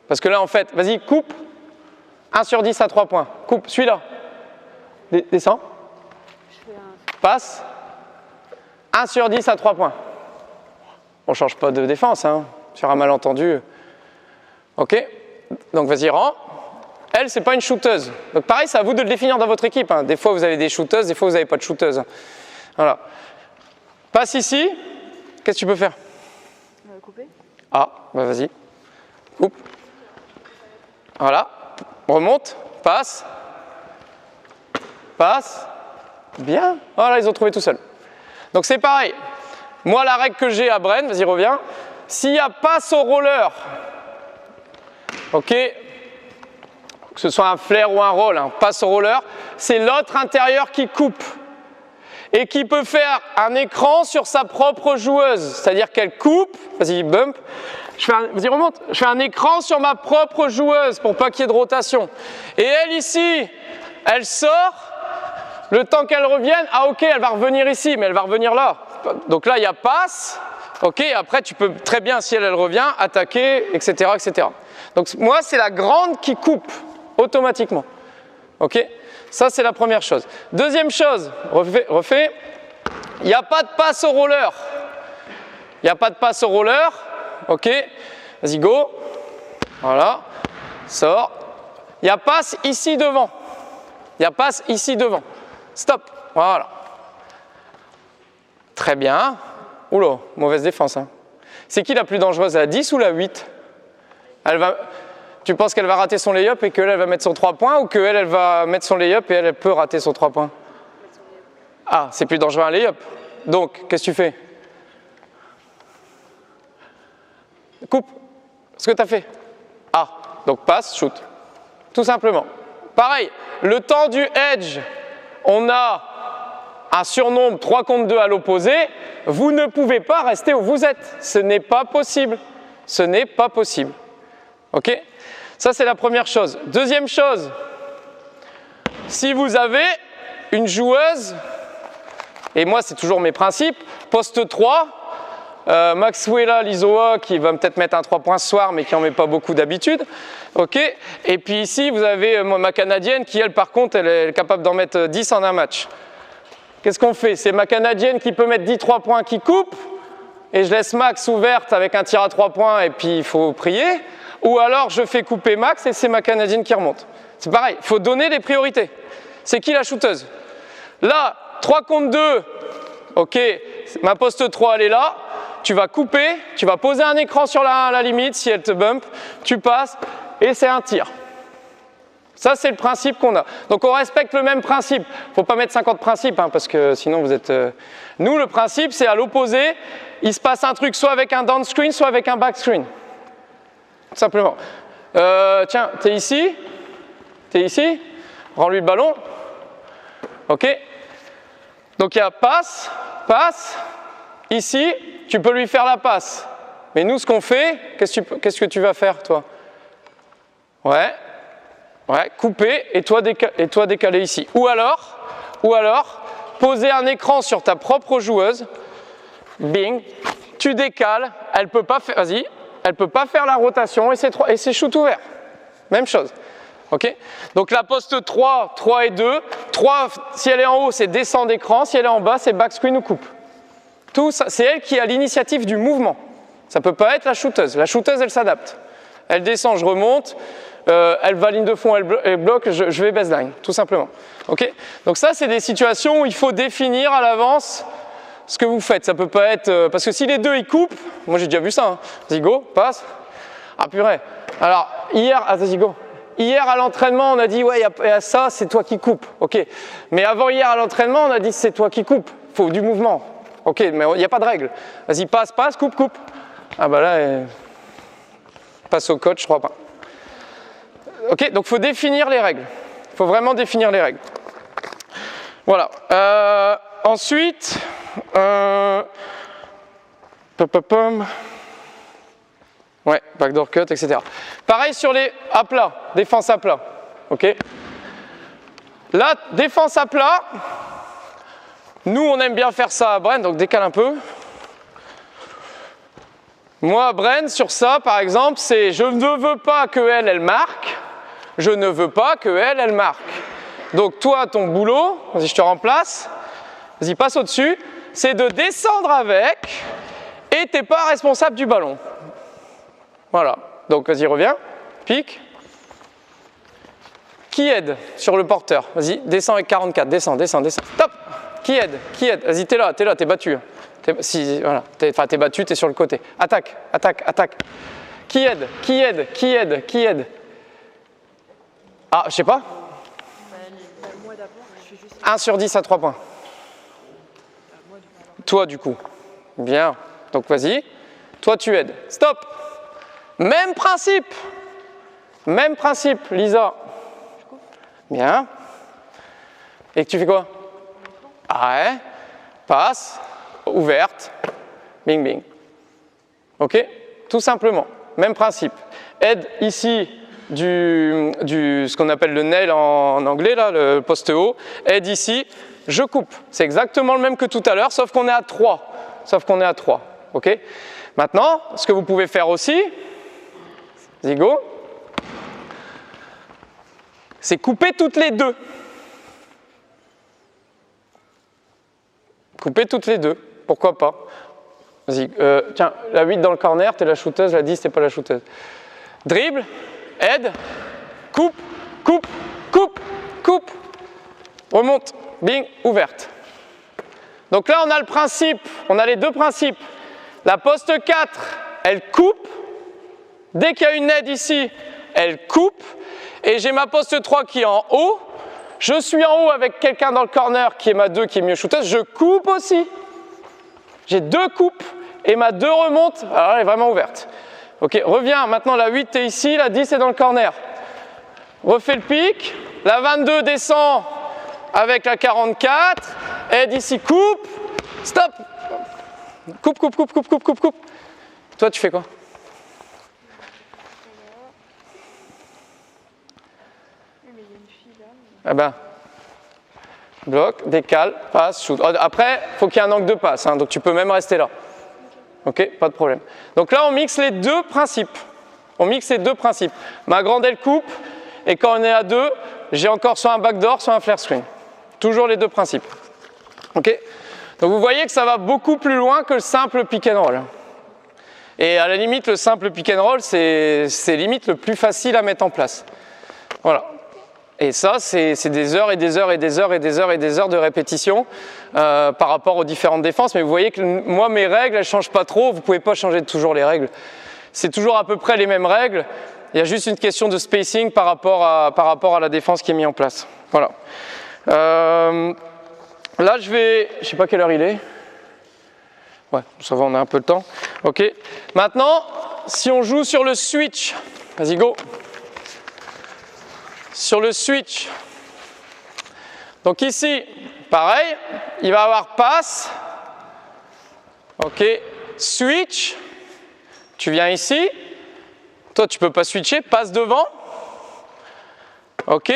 Parce que là, en fait, vas-y, coupe. 1 sur 10 à 3 points. Coupe, celui-là. Descends. Passe. 1 sur 10 à 3 points. On ne change pas de défense, hein, sur un malentendu. Ok? Donc vas-y, rends. Elle, c'est pas une shooteuse. Donc pareil, c'est à vous de le définir dans votre équipe. Hein. Des fois, vous avez des shooteuses, des fois, vous n'avez pas de shooteuse. Voilà. Passe ici. Qu'est-ce que tu peux faire? Couper. Ah, bah vas-y. Coupe. Voilà. Remonte. Passe. Bien. Voilà, ils ont trouvé tout seuls. Donc c'est pareil. Moi, la règle que j'ai à Bren, vas-y, reviens. S'il y a passe au roller, ok, que ce soit un flair ou un roll, hein, passe au roller, c'est l'autre intérieur qui coupe et qui peut faire un écran sur sa propre joueuse. C'est-à-dire qu'elle coupe, vas-y, bump, vas-y, remonte, je fais un écran sur ma propre joueuse pour pas qu'il y ait de rotation. Et elle ici, elle sort, le temps qu'elle revienne, ah ok, elle va revenir ici, mais elle va revenir là. Donc là, il y a passe, ok, après tu peux très bien, si elle revient, attaquer, etc. Donc moi, c'est la grande qui coupe automatiquement. Ok? Ça, c'est la première chose. Deuxième chose, refais. Il n'y a pas de passe au roller. Ok? Vas-y, go. Voilà. Sors. Il y a passe ici devant. Stop. Voilà. Très bien. Oula, mauvaise défense. Hein. C'est qui la plus dangereuse, la 10 ou la 8? Tu penses qu'elle va rater son lay-up et qu'elle va mettre son 3 points, ou qu'elle va mettre son lay-up et elle peut rater son 3 points? Ah, c'est plus dangereux un lay-up. Donc, qu'est-ce que tu fais? Coupe. Ce que tu as fait. Ah, donc passe, shoot. Tout simplement. Pareil, le temps du edge, on a un surnombre 3 contre 2 à l'opposé. Vous ne pouvez pas rester où vous êtes. Ce n'est pas possible. Ok? Ça, c'est la première chose. Deuxième chose, si vous avez une joueuse, et moi, c'est toujours mes principes, poste 3, Maxwella Lizoa qui va peut-être mettre un 3 points ce soir, mais qui n'en met pas beaucoup d'habitude. Ok? Et puis ici, vous avez ma Canadienne qui, elle, par contre, elle est capable d'en mettre 10 en un match. Qu'est-ce qu'on fait? C'est ma Canadienne qui peut mettre 10 3 points qui coupe, et je laisse Max ouverte avec un tir à 3 points, et puis il faut prier. Ou alors je fais couper Max et c'est ma Canadienne qui remonte. C'est pareil, il faut donner des priorités. C'est qui la shooteuse? Là, 3 contre 2, ok, ma poste 3 elle est là, tu vas couper, tu vas poser un écran sur la limite, si elle te bump, tu passes et c'est un tir. Ça, c'est le principe qu'on a. Donc on respecte le même principe. Il ne faut pas mettre 50 principes, hein, parce que sinon vous êtes... Nous, le principe, c'est à l'opposé, il se passe un truc soit avec un down screen, soit avec un back screen. Tout simplement. Tiens, tu es ici. T'es ici? Rends-lui le ballon. Ok? Donc il y a passe, passe. Ici, tu peux lui faire la passe. Mais nous, ce qu'on fait, qu'est-ce que tu vas faire, toi? Ouais, couper et toi décaler ici. Ou alors, poser un écran sur ta propre joueuse. Bing, tu décales, elle peut pas faire, vas-y, elle peut pas faire la rotation et c'est shoot ouvert. Même chose. Ok? Donc la poste 3, 3 et 2. 3, si elle est en haut, c'est descend d'écran. Si elle est en bas, c'est back screen ou coupe. Tout ça, c'est elle qui a l'initiative du mouvement. Ça peut pas être la shooteuse. La shooteuse, elle s'adapte. Elle descend, je remonte. Elle va ligne de fond, elle bloque, je vais baseline, tout simplement. Ok? Donc ça, c'est des situations où il faut définir à l'avance ce que vous faites. Ça peut pas être... parce que si les deux, ils coupent... Moi, j'ai déjà vu ça. Hein. Vas-y, go, passe. Ah, purée. Alors, hier... vas-y, go. Hier, à l'entraînement, on a dit, ouais, il y a ça, c'est toi qui coupes. Ok. Mais avant hier, à l'entraînement, on a dit, c'est toi qui coupes. Il faut du mouvement. Ok, mais il n'y a pas de règle. Vas-y, passe, passe, coupe, coupe. Ah bah là... Passe au coach, je crois pas. Ok, donc il faut définir les règles. Il faut vraiment définir les règles. Voilà. Ensuite, ouais, backdoor cut, etc. Pareil sur les à plat, défense à plat. Ok. Là, défense à plat. Nous, on aime bien faire ça à Bren, donc décale un peu. Moi, Bren, sur ça, par exemple, c'est je ne veux pas qu'elle marque. Je ne veux pas qu'elle marque. Donc toi, ton boulot, vas-y, je te remplace, vas-y, passe au-dessus, c'est de descendre avec et tu n'es pas responsable du ballon. Voilà. Donc vas-y, reviens, pique. Qui aide sur le porteur? Vas-y, descends avec 44, descends. Stop. Qui aide? Vas-y, t'es là, t'es battu. Voilà, t'es battu, t'es sur le côté. Attaque. Qui aide? Ah, je sais pas. 1 sur 10 à 3 points. Toi, du coup. Bien. Donc, vas-y. Toi, tu aides. Stop. Même principe, Lisa. Bien. Et tu fais quoi? Ah ouais. Passe. Ouverte. Bing, bing. Ok? Tout simplement. Même principe. Aide ici. Ce qu'on appelle le nail en anglais, là, le poste haut, aide ici, je coupe. C'est exactement le même que tout à l'heure, sauf qu'on est à 3. Okay? Maintenant, ce que vous pouvez faire aussi, Zigo, c'est couper toutes les deux. Pourquoi pas? Vas-y, tiens, la 8 dans le corner, t'es la shooteuse, la 10, t'es pas la shooteuse. Dribble. Aide, coupe, remonte, bing, ouverte. Donc là, on a le principe, on a les deux principes. La poste 4, elle coupe. Dès qu'il y a une aide ici, elle coupe. Et j'ai ma poste 3 qui est en haut. Je suis en haut avec quelqu'un dans le corner qui est ma 2 qui est mieux shooteuse. Je coupe aussi. J'ai 2 coupes et ma 2 remonte. Alors elle est vraiment ouverte. Ok, reviens, maintenant la 8 est ici, la 10 est dans le corner. Refais le pic, la 22 descend avec la 44, aide ici, coupe, stop. Coupe. Toi, tu fais quoi? Ah ben, bloc, décale, passe, shoot. Après, il faut qu'il y ait un angle de passe, hein, donc tu peux même rester là. Ok, pas de problème. Donc là, on mixe les deux principes. Ma grande, elle coupe, et quand on est à 2, j'ai encore soit un backdoor, soit un flare screen. Toujours les deux principes. Ok. Donc vous voyez que ça va beaucoup plus loin que le simple pick and roll. Et à la limite, le simple pick and roll, c'est limite le plus facile à mettre en place. Voilà. Et ça, c'est des heures et des heures de répétition par rapport aux différentes défenses. Mais vous voyez que moi, mes règles, elles ne changent pas trop. Vous ne pouvez pas changer toujours les règles. C'est toujours à peu près les mêmes règles. Il y a juste une question de spacing par rapport à la défense qui est mise en place. Voilà. Là, je ne sais pas quelle heure il est. Ouais, ça va, on a un peu de temps. Ok. Maintenant, si on joue sur le switch, vas-y, go. sur le switch. Donc ici, pareil, il va avoir pass, ok, switch, tu viens ici, toi tu peux pas switcher, passe devant, ok,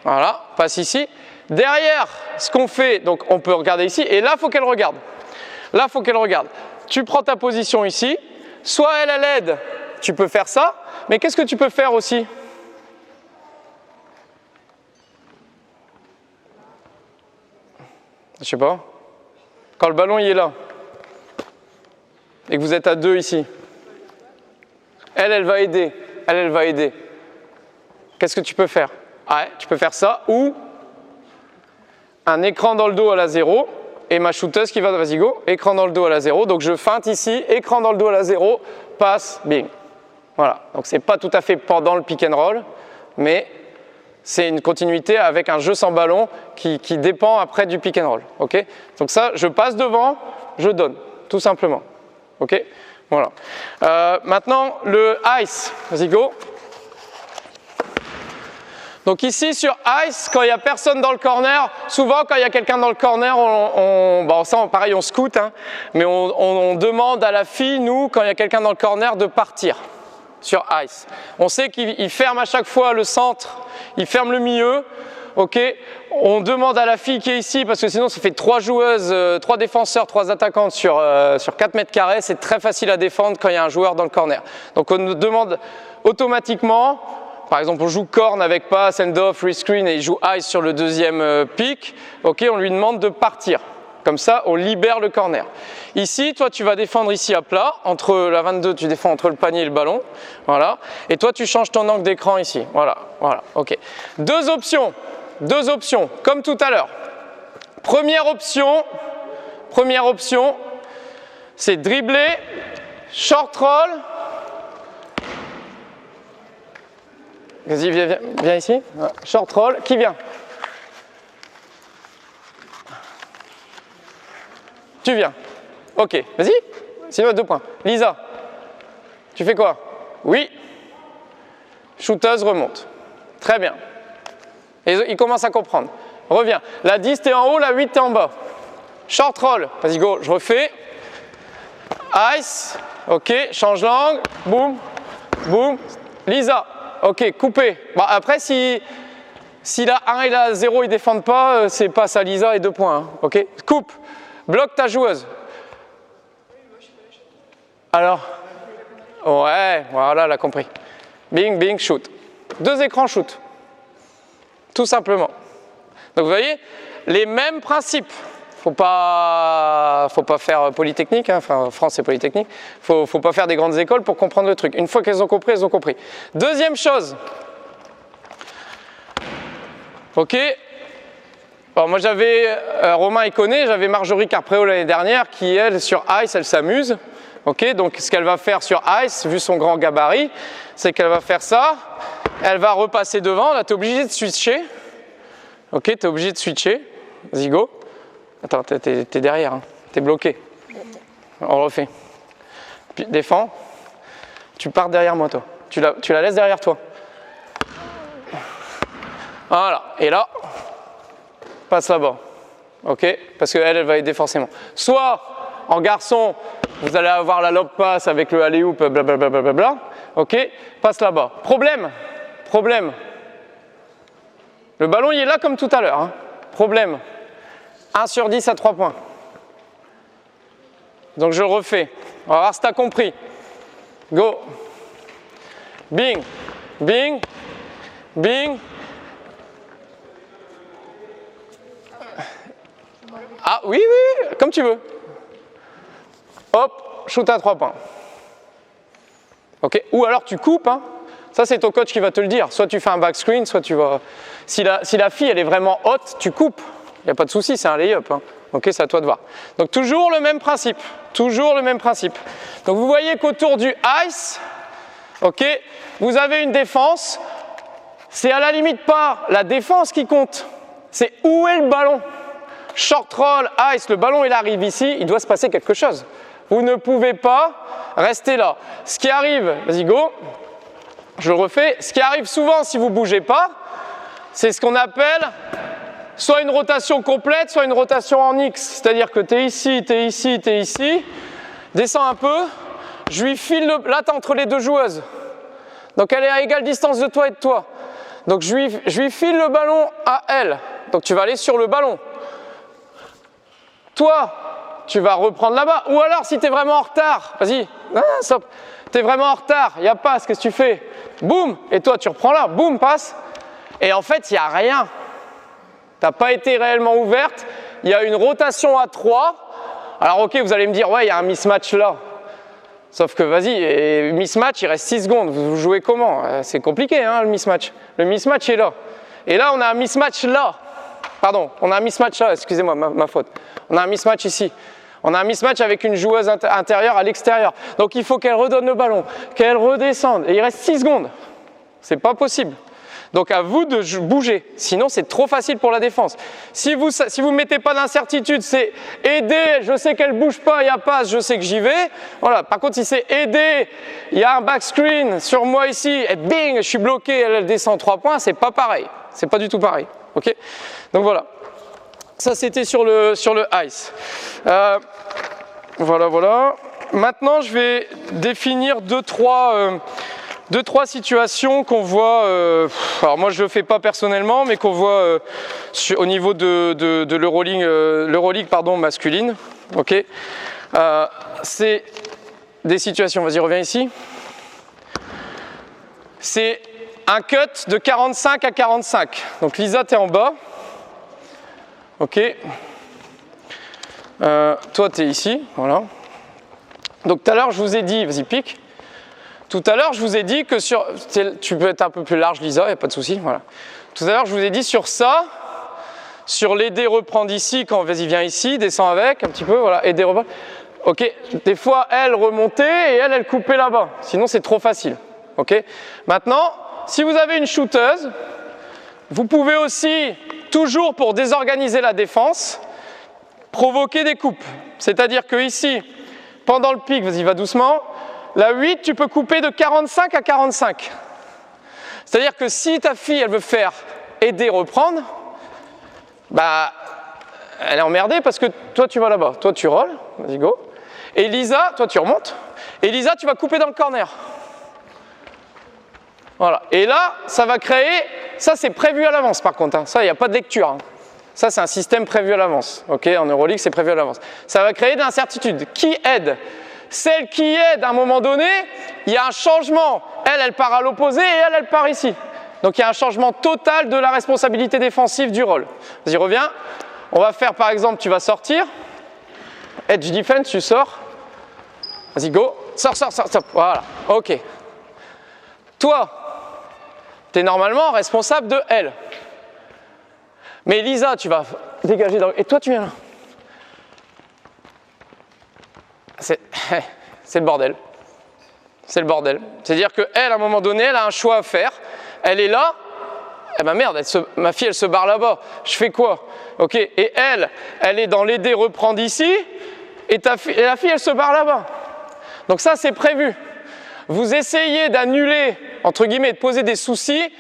voilà, passe ici. Derrière, ce qu'on fait, donc on peut regarder ici, et là il faut qu'elle regarde. Là il faut qu'elle regarde. Tu prends ta position ici, soit elle aide, tu peux faire ça, mais qu'est-ce que tu peux faire aussi? Je sais pas. Quand le ballon il est là, et que vous êtes à deux ici, elle va aider, elle va aider. Qu'est-ce que tu peux faire? Ouais, tu peux faire ça, ou un écran dans le dos à la 0, et ma shooteuse qui va, vas-y go, écran dans le dos à la 0, donc je feinte ici, écran dans le dos à la 0, passe, bing. Voilà, donc c'est pas tout à fait pendant le pick and roll, mais c'est une continuité avec un jeu sans ballon qui dépend après du pick and roll. Okay, donc ça, je passe devant, je donne, tout simplement. Okay, voilà. Maintenant, le ice, vas-y go. Donc ici sur ice, quand il n'y a personne dans le corner, souvent quand il y a quelqu'un dans le corner, pareil on scout, hein, mais on demande à la fille, nous, quand il y a quelqu'un dans le corner, de partir sur ice. On sait qu'il ferme à chaque fois le centre, il ferme le milieu, ok. On demande à la fille qui est ici, parce que sinon ça fait 3 joueuses, 3 défenseurs, 3 attaquantes sur 4 mètres carrés, c'est très facile à défendre quand il y a un joueur dans le corner. Donc on nous demande automatiquement, par exemple on joue corn avec pass, end-off, rescreen et il joue ice sur le deuxième pick, ok, on lui demande de partir. Comme ça, on libère le corner. Ici, toi, tu vas défendre ici à plat. Entre la 22, tu défends entre le panier et le ballon. Voilà. Et toi, tu changes ton angle d'écran ici. Voilà. Voilà. OK. Deux options, comme tout à l'heure. Première option, c'est dribbler, short roll. Vas-y, viens ici. Short roll. Qui vient? Tu viens. Ok, vas-y. Sinon, 2 points. Lisa, tu fais quoi? Oui. Shooteuse remonte. Très bien. Et il commence à comprendre. Reviens. La 10, t'es en haut, la 8, t'es en bas. Short roll. Vas-y, go. Je refais. Ice. Ok, change l'angle. Boum. Boum. Lisa. Ok, coupé. Bon, après, si la 1 et la 0 ils défendent pas, c'est passe à Lisa et 2 points. Hein. Ok, coupe. Bloque ta joueuse. Alors? Ouais, voilà, elle a compris. Bing, bing, shoot. 2 écrans shoot. Tout simplement. Donc vous voyez, les mêmes principes. Faut pas faire Polytechnique, hein. Enfin France c'est Polytechnique. Faut pas faire des grandes écoles pour comprendre le truc. Une fois qu'elles ont compris, elles ont compris. Deuxième chose. Ok. Alors moi j'avais, Romain il connaît, j'avais Marjorie Carpréau l'année dernière qui elle sur Ice elle s'amuse. Ok, donc ce qu'elle va faire sur Ice, vu son grand gabarit, c'est qu'elle va faire ça, elle va repasser devant, là tu es obligé de switcher. Ok, tu es obligé de switcher, vas-y go. Attends, t'es derrière, hein. T'es bloqué. On refait. Puis défends, tu pars derrière moi toi, tu la laisses derrière toi. Voilà, et là, passe là-bas, ok, parce qu'elle va aider forcément. Soit en garçon, vous allez avoir la lob pass avec le alley-oop, blablabla, ok, passe là-bas. Problème, le ballon il est là comme tout à l'heure, hein. Problème, 1 sur 10 à 3 points. Donc je le refais, on va voir si tu as compris. Go, bing, bing, bing. Ah oui, comme tu veux. Hop, shoot à 3 points. Ok, ou alors tu coupes, hein. Ça c'est ton coach qui va te le dire. Soit tu fais un back screen, soit tu vas... Si la fille elle est vraiment haute, tu coupes. Il n'y a pas de souci, c'est un lay-up. Hein. Ok, c'est à toi de voir. Donc toujours le même principe. Donc vous voyez qu'autour du ice, ok, vous avez une défense. C'est à la limite pas la défense qui compte, c'est où est le ballon. Short roll, ice, le ballon il arrive ici, il doit se passer quelque chose. Vous ne pouvez pas rester là. Ce qui arrive, vas-y go, je le refais, ce qui arrive souvent si vous ne bougez pas, c'est ce qu'on appelle soit une rotation complète, soit une rotation en X. C'est-à-dire que tu es ici, tu es ici, tu es ici. Descends un peu. Je lui file là, tu es entre les deux joueuses. Donc elle est à égale distance de toi et de toi. Donc je lui file le ballon à elle. Donc tu vas aller sur le ballon. Toi, tu vas reprendre là-bas. Ou alors si tu es vraiment en retard, vas-y, stop. Tu es vraiment en retard, il y a passe, qu'est-ce que tu fais? Boum, et toi tu reprends là, boum, passe. Et en fait, il n'y a rien. Tu n'as pas été réellement ouverte. Il y a une rotation à 3. Alors ok, vous allez me dire, ouais, il y a un mismatch là. Sauf que vas-y, et mismatch, il reste 6 secondes. Vous jouez comment? C'est compliqué, hein, le mismatch. Le mismatch est là. Et là, on a un mismatch là. Pardon, on a un mismatch là, excusez-moi, ma faute. On a un mismatch ici. On a un mismatch avec une joueuse intérieure à l'extérieur. Donc il faut qu'elle redonne le ballon, qu'elle redescende. Et il reste 6 secondes. C'est pas possible. Donc à vous de bouger, sinon c'est trop facile pour la défense. Si vous ne mettez pas d'incertitude, c'est aider, je sais qu'elle ne bouge pas, il y a passe, je sais que j'y vais. Voilà. Par contre, si c'est aider, il y a un backscreen sur moi ici, et bing, je suis bloqué, elle descend 3 points, c'est pas pareil. C'est pas du tout pareil. Okay, donc voilà. Ça c'était sur le ice. Voilà. Maintenant, je vais définir deux, trois situations qu'on voit, alors moi je le fais pas personnellement, mais qu'on voit au niveau de l'Euroleague masculine. Ok, c'est des situations. Vas-y, reviens ici. C'est un cut de 45 à 45. Donc Lisa, tu es en bas. Ok. Toi, tu es ici. Voilà. Donc tout à l'heure, je vous ai dit, vas-y, pique. Tout à l'heure, je vous ai dit que tu peux être un peu plus large, Lisa, il n'y a pas de souci. Voilà. Tout à l'heure, je vous ai dit sur ça, sur l'aider reprendre ici, quand vas-y, viens ici, descends avec, un petit peu, voilà, aider reprendre. Ok, des fois, elle remontait et elle coupait là-bas. Sinon, c'est trop facile. Ok. Maintenant, si vous avez une shooteuse, vous pouvez aussi, toujours pour désorganiser la défense, provoquer des coupes. C'est-à-dire que ici, pendant le pic, vas-y, va doucement. La 8, tu peux couper de 45 à 45. C'est-à-dire que si ta fille, elle veut faire aider, reprendre, bah, elle est emmerdée parce que toi, tu vas là-bas. Toi, tu rolls, vas-y, go. Et Lisa, toi, tu remontes. Et Lisa, tu vas couper dans le corner. Voilà. Et là, ça va créer... Ça, c'est prévu à l'avance, par contre. Hein. Ça, il n'y a pas de lecture. Hein. Ça, c'est un système prévu à l'avance. Okay, en Euroleague, c'est prévu à l'avance. Ça va créer de l'incertitude. Qui aide? Celle qui aide, à un moment donné, il y a un changement. Elle part à l'opposé et elle part ici. Donc il y a un changement total de la responsabilité défensive du rôle. Vas-y, reviens. On va faire, par exemple, tu vas sortir. Edge defense, tu sors. Vas-y, go. Sors. Voilà. Ok. Toi, tu es normalement responsable de elle. Mais Lisa, tu vas dégager. Et toi, tu viens là. C'est le bordel. C'est le bordel. C'est-à-dire qu'elle, à un moment donné, elle a un choix à faire. Elle est là. Eh ben merde, ma fille, elle se barre là-bas. Je fais quoi? Ok. Et elle est dans l'aider reprendre ici. Et la fille, elle se barre là-bas. Donc ça, c'est prévu. Vous essayez d'annuler, entre guillemets, de poser des soucis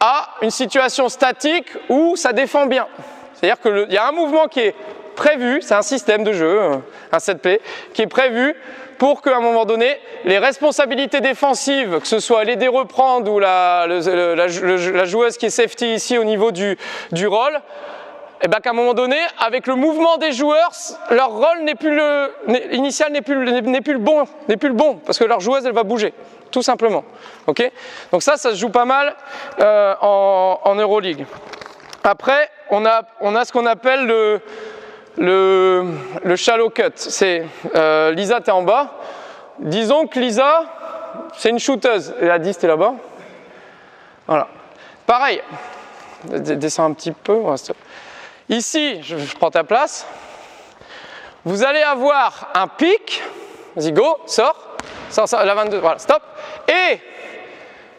à une situation statique où ça défend bien. C'est-à-dire qu'il y a un mouvement qui est prévu, c'est un système de jeu, un set play, qui est prévu pour qu'à un moment donné, les responsabilités défensives, que ce soit l'aider reprendre ou la joueuse qui est safety ici au niveau du rôle, et ben qu'à un moment donné, avec le mouvement des joueurs, leur rôle initial n'est plus le bon, parce que leur joueuse, elle va bouger, tout simplement. Okay, donc ça se joue pas mal en Euroleague. Après, on a ce qu'on appelle le shallow cut. C'est Lisa, tu es en bas. Disons que Lisa, c'est une shooteuse. Et la 10, tu es là-bas. Voilà. Pareil. Descends un petit peu. Ici, je prends ta place. Vous allez avoir un pic. Vas-y, go, sors, la 22, voilà, stop. Et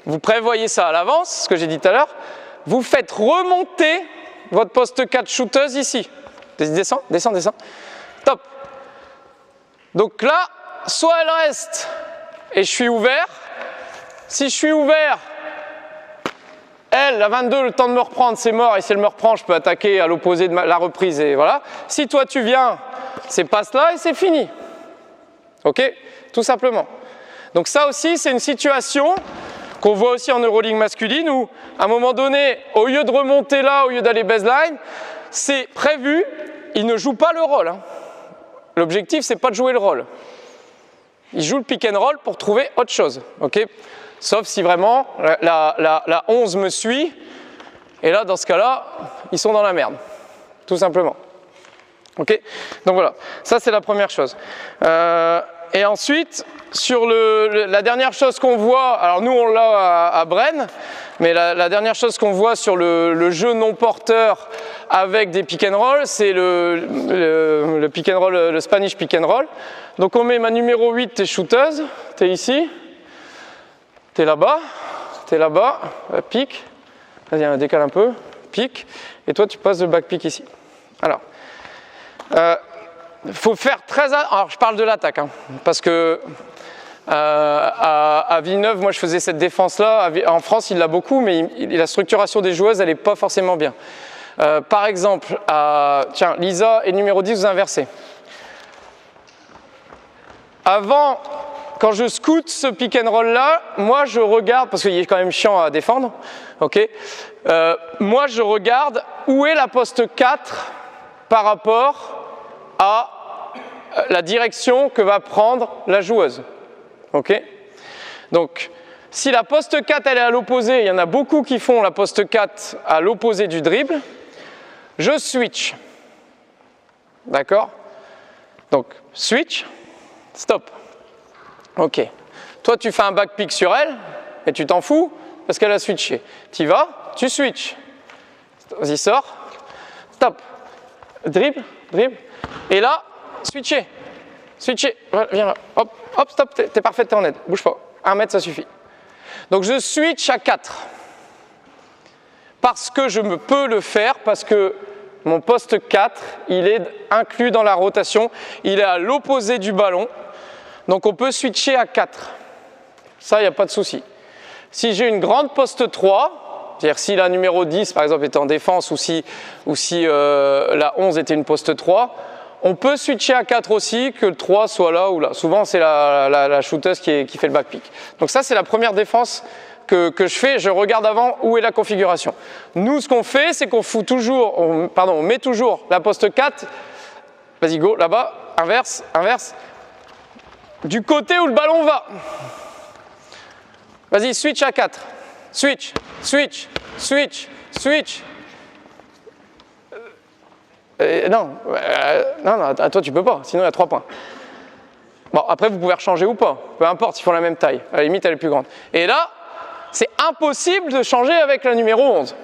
vous prévoyez ça à l'avance, ce que j'ai dit tout à l'heure. Vous faites remonter votre poste 4 shooteuse ici. Descends. Top. Donc là, soit elle reste et je suis ouvert. Si je suis ouvert, Elle, la 22, le temps de me reprendre, c'est mort, et si elle me reprend, je peux attaquer à l'opposé de la reprise, et voilà. Si toi tu viens, c'est passe là et c'est fini. Ok? Tout simplement. Donc ça aussi, c'est une situation qu'on voit aussi en Euroleague masculine où, à un moment donné, au lieu de remonter là, au lieu d'aller baseline, c'est prévu, il ne joue pas le rôle. Hein. L'objectif, c'est pas de jouer le rôle. Il joue le pick and roll pour trouver autre chose. Ok? Sauf si vraiment la 11 me suit, et là, dans ce cas-là, ils sont dans la merde. Tout simplement. Ok? Donc voilà, ça c'est la première chose. Et ensuite, sur la dernière chose qu'on voit, alors nous on l'a à Bren, mais la dernière chose qu'on voit sur le jeu non porteur avec des pick and roll, c'est le pick and roll, le Spanish pick and roll. Donc on met ma numéro 8, t'es shooteuse, t'es ici, t'es là-bas, pick, vas-y décale un peu, pick, et toi tu passes le back pick ici. Alors, faut faire très attention. Alors je parle de l'attaque, hein, parce que à Villeneuve, moi je faisais cette défense-là. En France, il l'a beaucoup, mais la structuration des joueuses, elle n'est pas forcément bien. Par exemple, tiens, Lisa et numéro 10, vous inversez. Avant, quand je scoute ce pick and roll là, moi je regarde, parce qu'il est quand même chiant à défendre, ok, moi je regarde où est la poste 4 par rapport à la direction que va prendre la joueuse. Ok? Donc, si la poste 4 elle est à l'opposé, il y en a beaucoup qui font la poste 4 à l'opposé du dribble, je switch. D'accord? Donc, switch, stop. Ok. Toi, tu fais un back pick sur elle, et tu t'en fous, parce qu'elle a switché. Tu y vas, tu switch. Vas-y, sors. Stop. Dribble. Et là, switcher. Voilà, viens là. Hop, hop, stop, t'es parfait, t'es en aide. Bouge pas. 1 mètre, ça suffit. Donc je switch à 4. Parce que je peux le faire, parce que mon poste 4, il est inclus dans la rotation. Il est à l'opposé du ballon. Donc on peut switcher à 4. Ça, il n'y a pas de souci. Si j'ai une grande poste 3, c'est-à-dire si la numéro 10, par exemple, était en défense ou si la 11 était une poste 3, on peut switcher à 4 aussi, que le 3 soit là ou là. Souvent, c'est la shooteuse qui fait le back pick. Donc ça, c'est la première défense que je fais. Je regarde avant où est la configuration. Nous, ce qu'on fait, c'est qu'on on met toujours la poste 4. Vas-y, go, là-bas. Inverse. Du côté où le ballon va. Vas-y, switch à 4. Switch. Non, toi tu peux pas, sinon il y a 3 points. Bon, après vous pouvez rechanger ou pas, peu importe, ils font la même taille, à la limite elle est plus grande. Et là, c'est impossible de changer avec la numéro 11,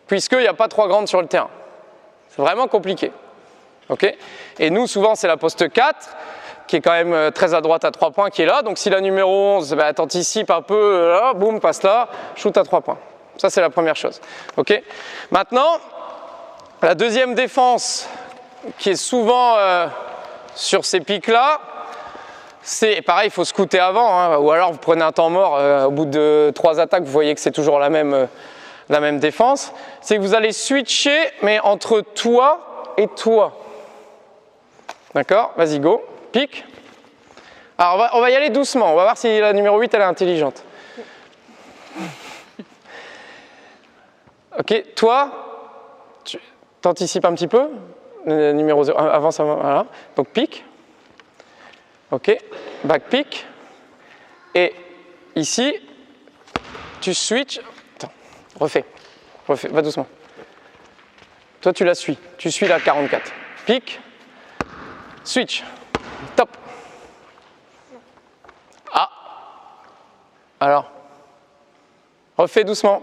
puisqu'il n'y a pas 3 grandes sur le terrain. C'est vraiment compliqué. Okay? Et nous, souvent, c'est la poste 4, qui est quand même très à droite à 3 points, qui est là. Donc si la numéro 11, t'anticipes un peu, là, boum, passe là, shoot à 3 points. Ça, c'est la première chose. Okay? Maintenant, la deuxième défense qui est souvent sur ces pics-là, c'est pareil, il faut scouter avant, hein, ou alors vous prenez un temps mort, au bout de 3 attaques, vous voyez que c'est toujours la même défense, c'est que vous allez switcher, mais entre toi et toi. D'accord? Vas-y, go, pique. Alors on va y aller doucement, on va voir si la numéro 8 elle est intelligente. Ok, toi, tu anticipes un petit peu, numéro 0, avance, voilà. Donc pique, ok, back pick, et ici, tu switch, attends, refais, va doucement. Toi tu la suis, tu suis la 44, pique, switch, top. Ah, alors, refais doucement.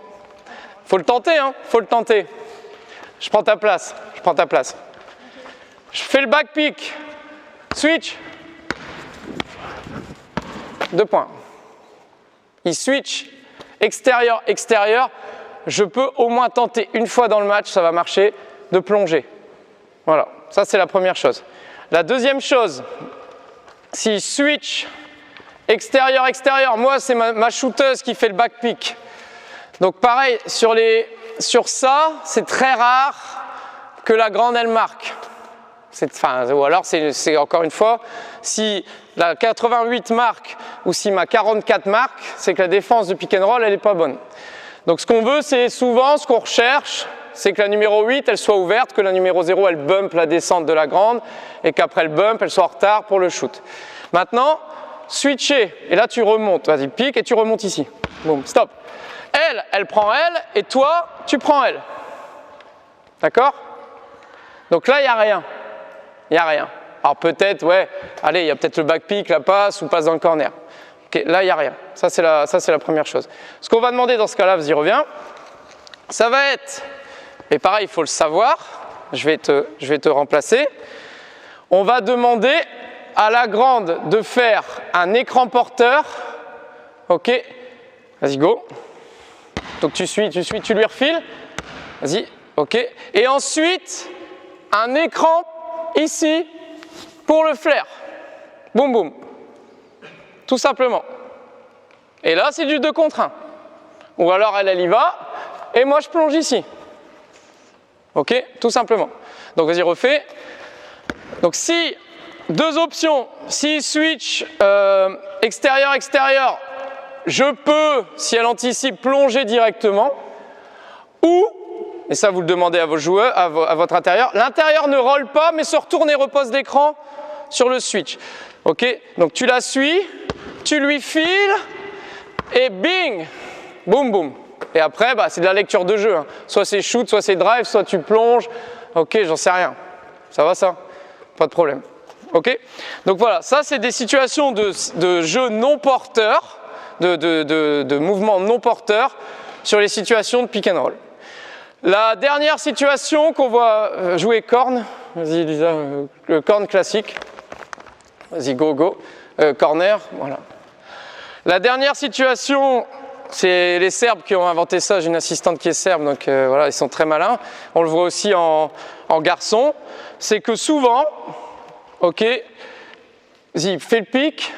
Faut le tenter, hein, faut le tenter. Je prends ta place. Je fais le back pick. Switch. 2 points. Il switch extérieur. Je peux au moins tenter une fois dans le match, ça va marcher, de plonger. Voilà, ça c'est la première chose. La deuxième chose, si switch extérieur, moi c'est ma shooteuse qui fait le back pick. Donc pareil, sur ça, c'est très rare que la grande elle marque. Ou alors c'est encore une fois, si la 88 marque ou si ma 44 marque, c'est que la défense de pick and roll elle n'est pas bonne. Donc ce qu'on veut, c'est souvent, ce qu'on recherche, c'est que la numéro 8 elle soit ouverte, que la numéro 0 elle bump la descente de la grande et qu'après le bump elle soit en retard pour le shoot. Maintenant, switcher, et là tu remontes, vas-y pique et tu remontes ici. Boum, stop. Elle prend elle et toi tu prends elle. D'accord? Donc là il n'y a rien. Il n'y a rien. Alors peut-être, ouais, allez, il y a peut-être le back pick, la passe ou passe dans le corner. Ok, là il n'y a rien. Ça c'est la première chose. Ce qu'on va demander dans ce cas-là, vas-y reviens, ça va être, et pareil il faut le savoir, je vais te remplacer. On va demander à la grande de faire un écran porteur. Ok, vas-y go. Donc tu lui refiles. Vas-y, ok. Et ensuite, un écran ici pour le flair. Boum boum. Tout simplement. Et là, c'est du 2 contre 1. Ou alors elle y va, et moi je plonge ici. Ok, tout simplement. Donc vas-y, refais. Donc si, deux options, si switch extérieur, je peux, si elle anticipe, plonger directement, ou, et ça vous le demandez à vos joueurs, à votre intérieur, l'intérieur ne roule pas, mais se retourne et repose d'écran sur le switch. Ok, donc tu la suis, tu lui files, et bing, boum boum. Et après, bah, c'est de la lecture de jeu. Hein. Soit c'est shoot, soit c'est drive, soit tu plonges. Ok, j'en sais rien. Ça va ça? Pas de problème. Ok? Donc voilà, ça c'est des situations de jeu non porteur, de mouvements non porteurs sur les situations de pick and roll. La dernière situation qu'on va jouer corne, vas-y Lisa, le corne classique. Vas-y, go. Corner, voilà. La dernière situation, c'est les Serbes qui ont inventé ça. J'ai une assistante qui est serbe, donc voilà, ils sont très malins. On le voit aussi en garçon. C'est que souvent, ok, vas-y, fais le pic.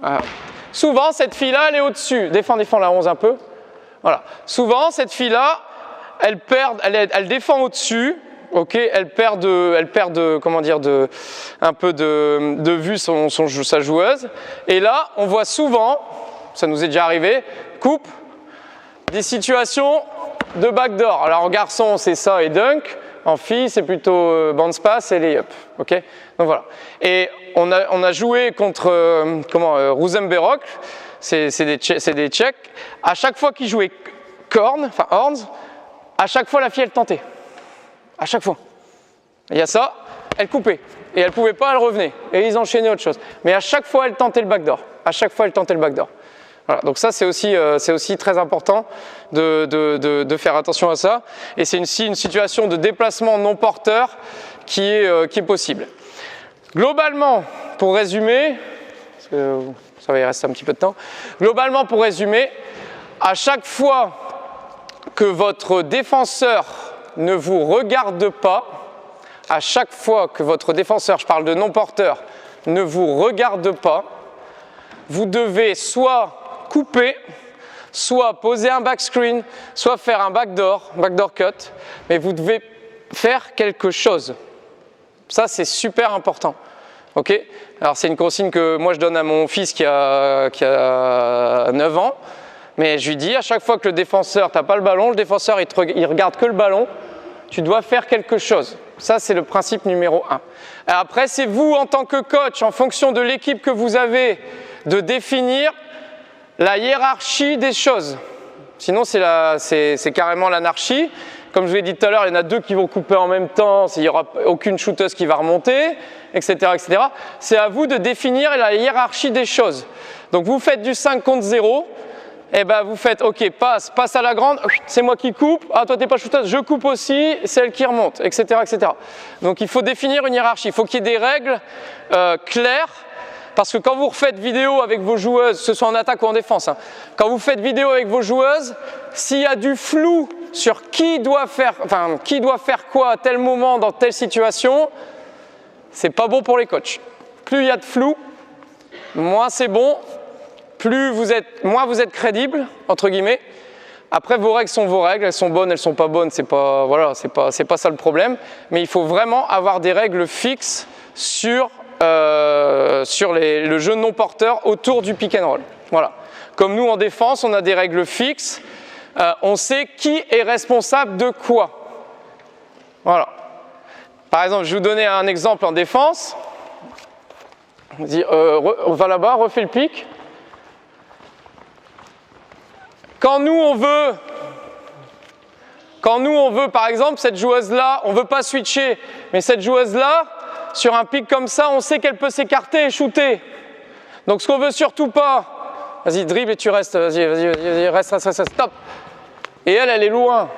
Voilà. Souvent, cette fille-là, elle est au-dessus. Défends la 11 un peu. Voilà. Souvent, cette fille-là, elle défend au-dessus. Ok, elle perd comment dire, un peu de vue sa joueuse. Et là, on voit souvent, ça nous est déjà arrivé, coupe, des situations de backdoor. Alors en garçon, c'est ça et dunk. En fille, c'est plutôt bounce pass et layup. Ok, donc voilà. Et on a joué contre Rosenberg, c'est des Tchèques. À chaque fois qu'ils jouaient horns, à chaque fois la fille elle tentait. À chaque fois. Il y a ça, elle coupait. Et elle ne pouvait pas, elle revenait. Et ils enchaînaient autre chose. Mais à chaque fois, elle tentait le backdoor. Voilà, donc ça, c'est aussi très important de faire attention à ça. Et c'est aussi une situation de déplacement non porteur qui est possible. Globalement, pour résumer, parce que ça va y rester un petit peu de temps. Globalement, pour résumer, à chaque fois que votre défenseur ne vous regarde pas, à chaque fois que votre défenseur, je parle de non-porteur, ne vous regarde pas, vous devez soit couper, soit poser un backscreen, soit faire un backdoor cut, mais vous devez faire quelque chose. Ça, c'est super important. Ok ? Alors, c'est une consigne que moi, je donne à mon fils qui a 9 ans. Mais je lui dis, à chaque fois que le défenseur, tu n'as pas le ballon, le défenseur, il regarde que le ballon, tu dois faire quelque chose. Ça, c'est le principe numéro 1. Et après, c'est vous, en tant que coach, en fonction de l'équipe que vous avez, de définir la hiérarchie des choses. Sinon, c'est carrément l'anarchie. Comme je vous l'ai dit tout à l'heure, il y en a 2 qui vont couper en même temps, il n'y aura aucune shooteuse qui va remonter, etc., etc. C'est à vous de définir la hiérarchie des choses. Donc, vous faites du 5 contre 0. Et ben vous faites, ok, passe à la grande, c'est moi qui coupe, ah toi t'es pas shooteuse, je coupe aussi, c'est elle qui remonte, etc., etc. Donc il faut définir une hiérarchie, il faut qu'il y ait des règles claires, parce que quand vous refaites vidéo avec vos joueuses, que ce soit en attaque ou en défense, hein, quand vous faites vidéo avec vos joueuses, s'il y a du flou sur qui doit faire quoi à tel moment dans telle situation, c'est pas bon pour les coachs. Plus il y a de flou, moins c'est bon. Moins vous êtes crédible, entre guillemets, Après, vos règles sont vos règles, elles sont bonnes, elles sont pas bonnes, c'est pas, voilà, c'est pas ça le problème. Mais il faut vraiment avoir des règles fixes sur le jeu non porteur autour du pick and roll. Voilà. Comme nous en défense, on a des règles fixes, on sait qui est responsable de quoi. Voilà. Par exemple, je vais vous donner un exemple en défense. On va là-bas, refais le pick. Quand nous on veut par exemple cette joueuse-là, on ne veut pas switcher, mais cette joueuse-là, sur un pick comme ça, on sait qu'elle peut s'écarter et shooter. Donc ce qu'on veut surtout pas, vas-y dribble et tu restes, vas-y, reste, stop. Et elle est loin.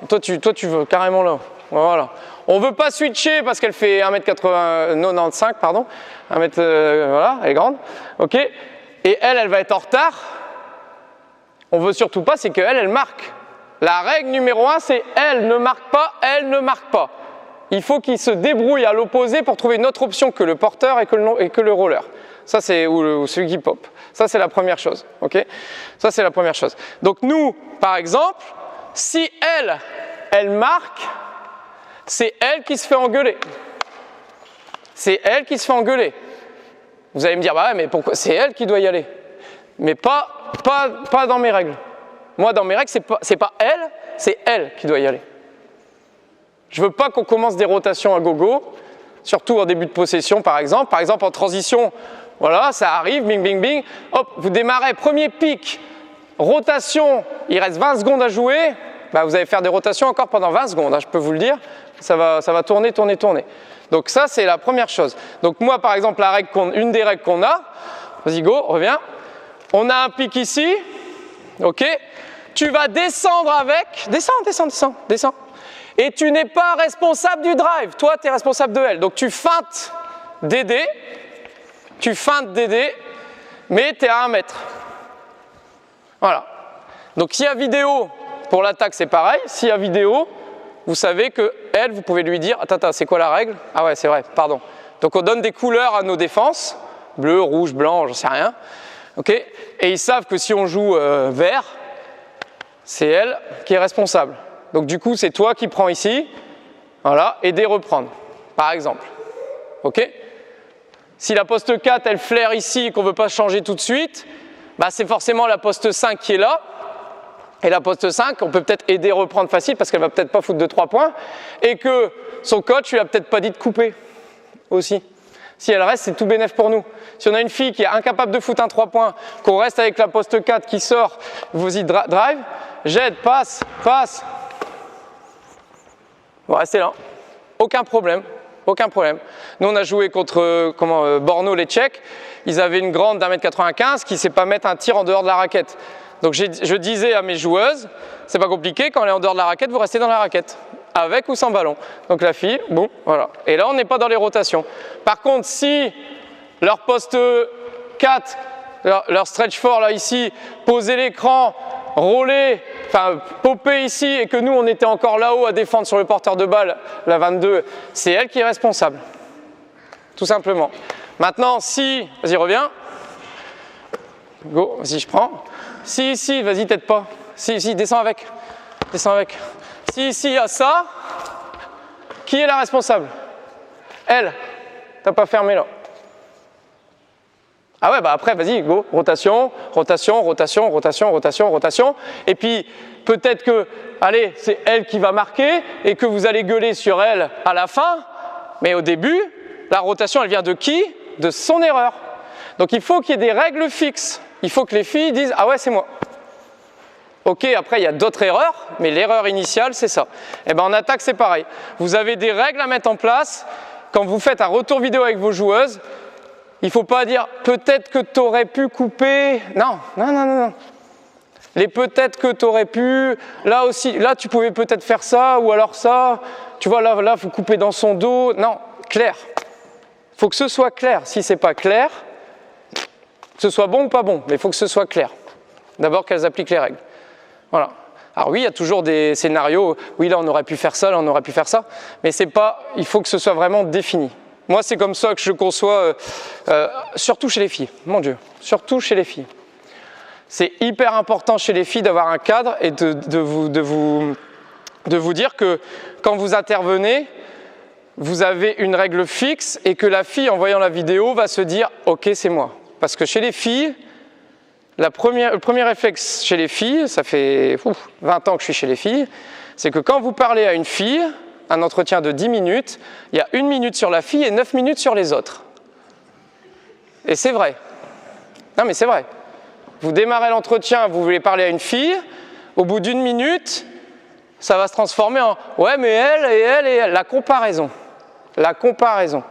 Toi tu veux carrément là. Voilà. On ne veut pas switcher parce qu'elle fait 1m95, pardon. 1m, voilà, elle est grande. Ok. Et elle va être en retard. On veut surtout pas, c'est qu'elle marque. La règle numéro 1, c'est elle ne marque pas, elle ne marque pas. Il faut qu'il se débrouille à l'opposé pour trouver une autre option que le porteur et que le roller. Ça, c'est ou celui qui pop. Ça, c'est la première chose. Ok. Ça, c'est la première chose. Donc nous, par exemple, si elle marque, c'est elle qui se fait engueuler. C'est elle qui se fait engueuler. Vous allez me dire, bah ouais, mais pourquoi? C'est elle qui doit y aller. Mais pas dans mes règles. Moi, dans mes règles, c'est pas elle, c'est elle qui doit y aller. Je veux pas qu'on commence des rotations à gogo, surtout en début de possession, par exemple. Par exemple, en transition, voilà, ça arrive, bing, bing, bing. Hop, vous démarrez, premier pic, rotation, il reste 20 secondes à jouer. Bah, vous allez faire des rotations encore pendant 20 secondes, hein, je peux vous le dire. Ça va tourner, tourner, tourner. Donc ça, c'est la première chose. Donc moi, par exemple, une des règles qu'on a, vas-y, go, reviens. On a un pic ici, ok. Tu vas descendre avec, descends. Et tu n'es pas responsable du drive. Toi, tu es responsable de elle. Donc tu feintes DD, mais tu es à 1 mètre. Voilà. Donc s'il y a vidéo, pour l'attaque, c'est pareil. S'il y a vidéo, vous savez que elle, vous pouvez lui dire, attends, c'est quoi la règle? Ah ouais, c'est vrai, pardon. Donc on donne des couleurs à nos défenses, bleu, rouge, blanc, j'en sais rien. Ok. Et ils savent que si on joue vert, c'est elle qui est responsable. Donc du coup, c'est toi qui prends ici, voilà, aider reprendre, par exemple. Ok. Si la poste 4, elle flaire ici et qu'on ne veut pas changer tout de suite, bah c'est forcément la poste 5 qui est là. Et la poste 5, on peut peut-être aider reprendre facile parce qu'elle va peut-être pas foutre de 3 points et que son coach lui a peut-être pas dit de couper aussi. Si elle reste, c'est tout bénef pour nous. Si on a une fille qui est incapable de foutre un 3 points, qu'on reste avec la poste 4 qui sort, vous y drive, j'aide, passe. Vous restez là. Aucun problème. Nous, on a joué contre Borno, les Tchèques. Ils avaient une grande d'1m95 qui ne sait pas mettre un tir en dehors de la raquette. Donc je disais à mes joueuses, c'est pas compliqué, quand elle est en dehors de la raquette, vous restez dans la raquette, avec ou sans ballon. Donc la fille, bon, voilà. Et là, on n'est pas dans les rotations. Par contre, si leur poste 4, leur stretch 4 là ici, poser l'écran, roller, enfin popper ici, et que nous, on était encore là-haut à défendre sur le porteur de balle, la 22, c'est elle qui est responsable. Tout simplement. Maintenant, si, vas-y, reviens. Go, vas-y, je prends. Si, vas-y, t'aides pas. Si, descends avec. Si, il y a ça, qui est la responsable? Elle. T'as pas fermé là. Ah ouais, bah après, vas-y, go. Rotation. Et puis, peut-être que, allez, c'est elle qui va marquer et que vous allez gueuler sur elle à la fin. Mais au début, la rotation, elle vient de qui? De son erreur. Donc, il faut qu'il y ait des règles fixes. Il faut que les filles disent « Ah ouais, c'est moi ». Ok, après, il y a d'autres erreurs, mais l'erreur initiale, c'est ça. Et bien, en attaque, c'est pareil. Vous avez des règles à mettre en place. Quand vous faites un retour vidéo avec vos joueuses, il ne faut pas dire « Peut-être que tu aurais pu couper ». Non. Les peut-être que tu aurais pu, là aussi, là, tu pouvais peut-être faire ça, ou alors ça. Tu vois, là, vous coupez dans son dos. Non, clair. Il faut que ce soit clair. Si ce n'est pas clair, que ce soit bon ou pas bon, mais il faut que ce soit clair. D'abord qu'elles appliquent les règles. Voilà. Alors oui, il y a toujours des scénarios, oui, là on aurait pu faire ça, là on aurait pu faire ça, mais c'est pas, il faut que ce soit vraiment défini. Moi, c'est comme ça que je conçois, surtout chez les filles, mon Dieu, surtout chez les filles. C'est hyper important chez les filles d'avoir un cadre et de vous dire que quand vous intervenez, vous avez une règle fixe et que la fille, en voyant la vidéo, va se dire « Ok, c'est moi ». Parce que chez les filles, le premier réflexe chez les filles, ça fait 20 ans que je suis chez les filles, c'est que quand vous parlez à une fille, un entretien de 10 minutes, il y a 1 minute sur la fille et 9 minutes sur les autres. Et c'est vrai. Non mais c'est vrai. Vous démarrez l'entretien, vous voulez parler à une fille, au bout d'1 minute, ça va se transformer en « ouais mais elle et elle et elle ». La comparaison. La comparaison.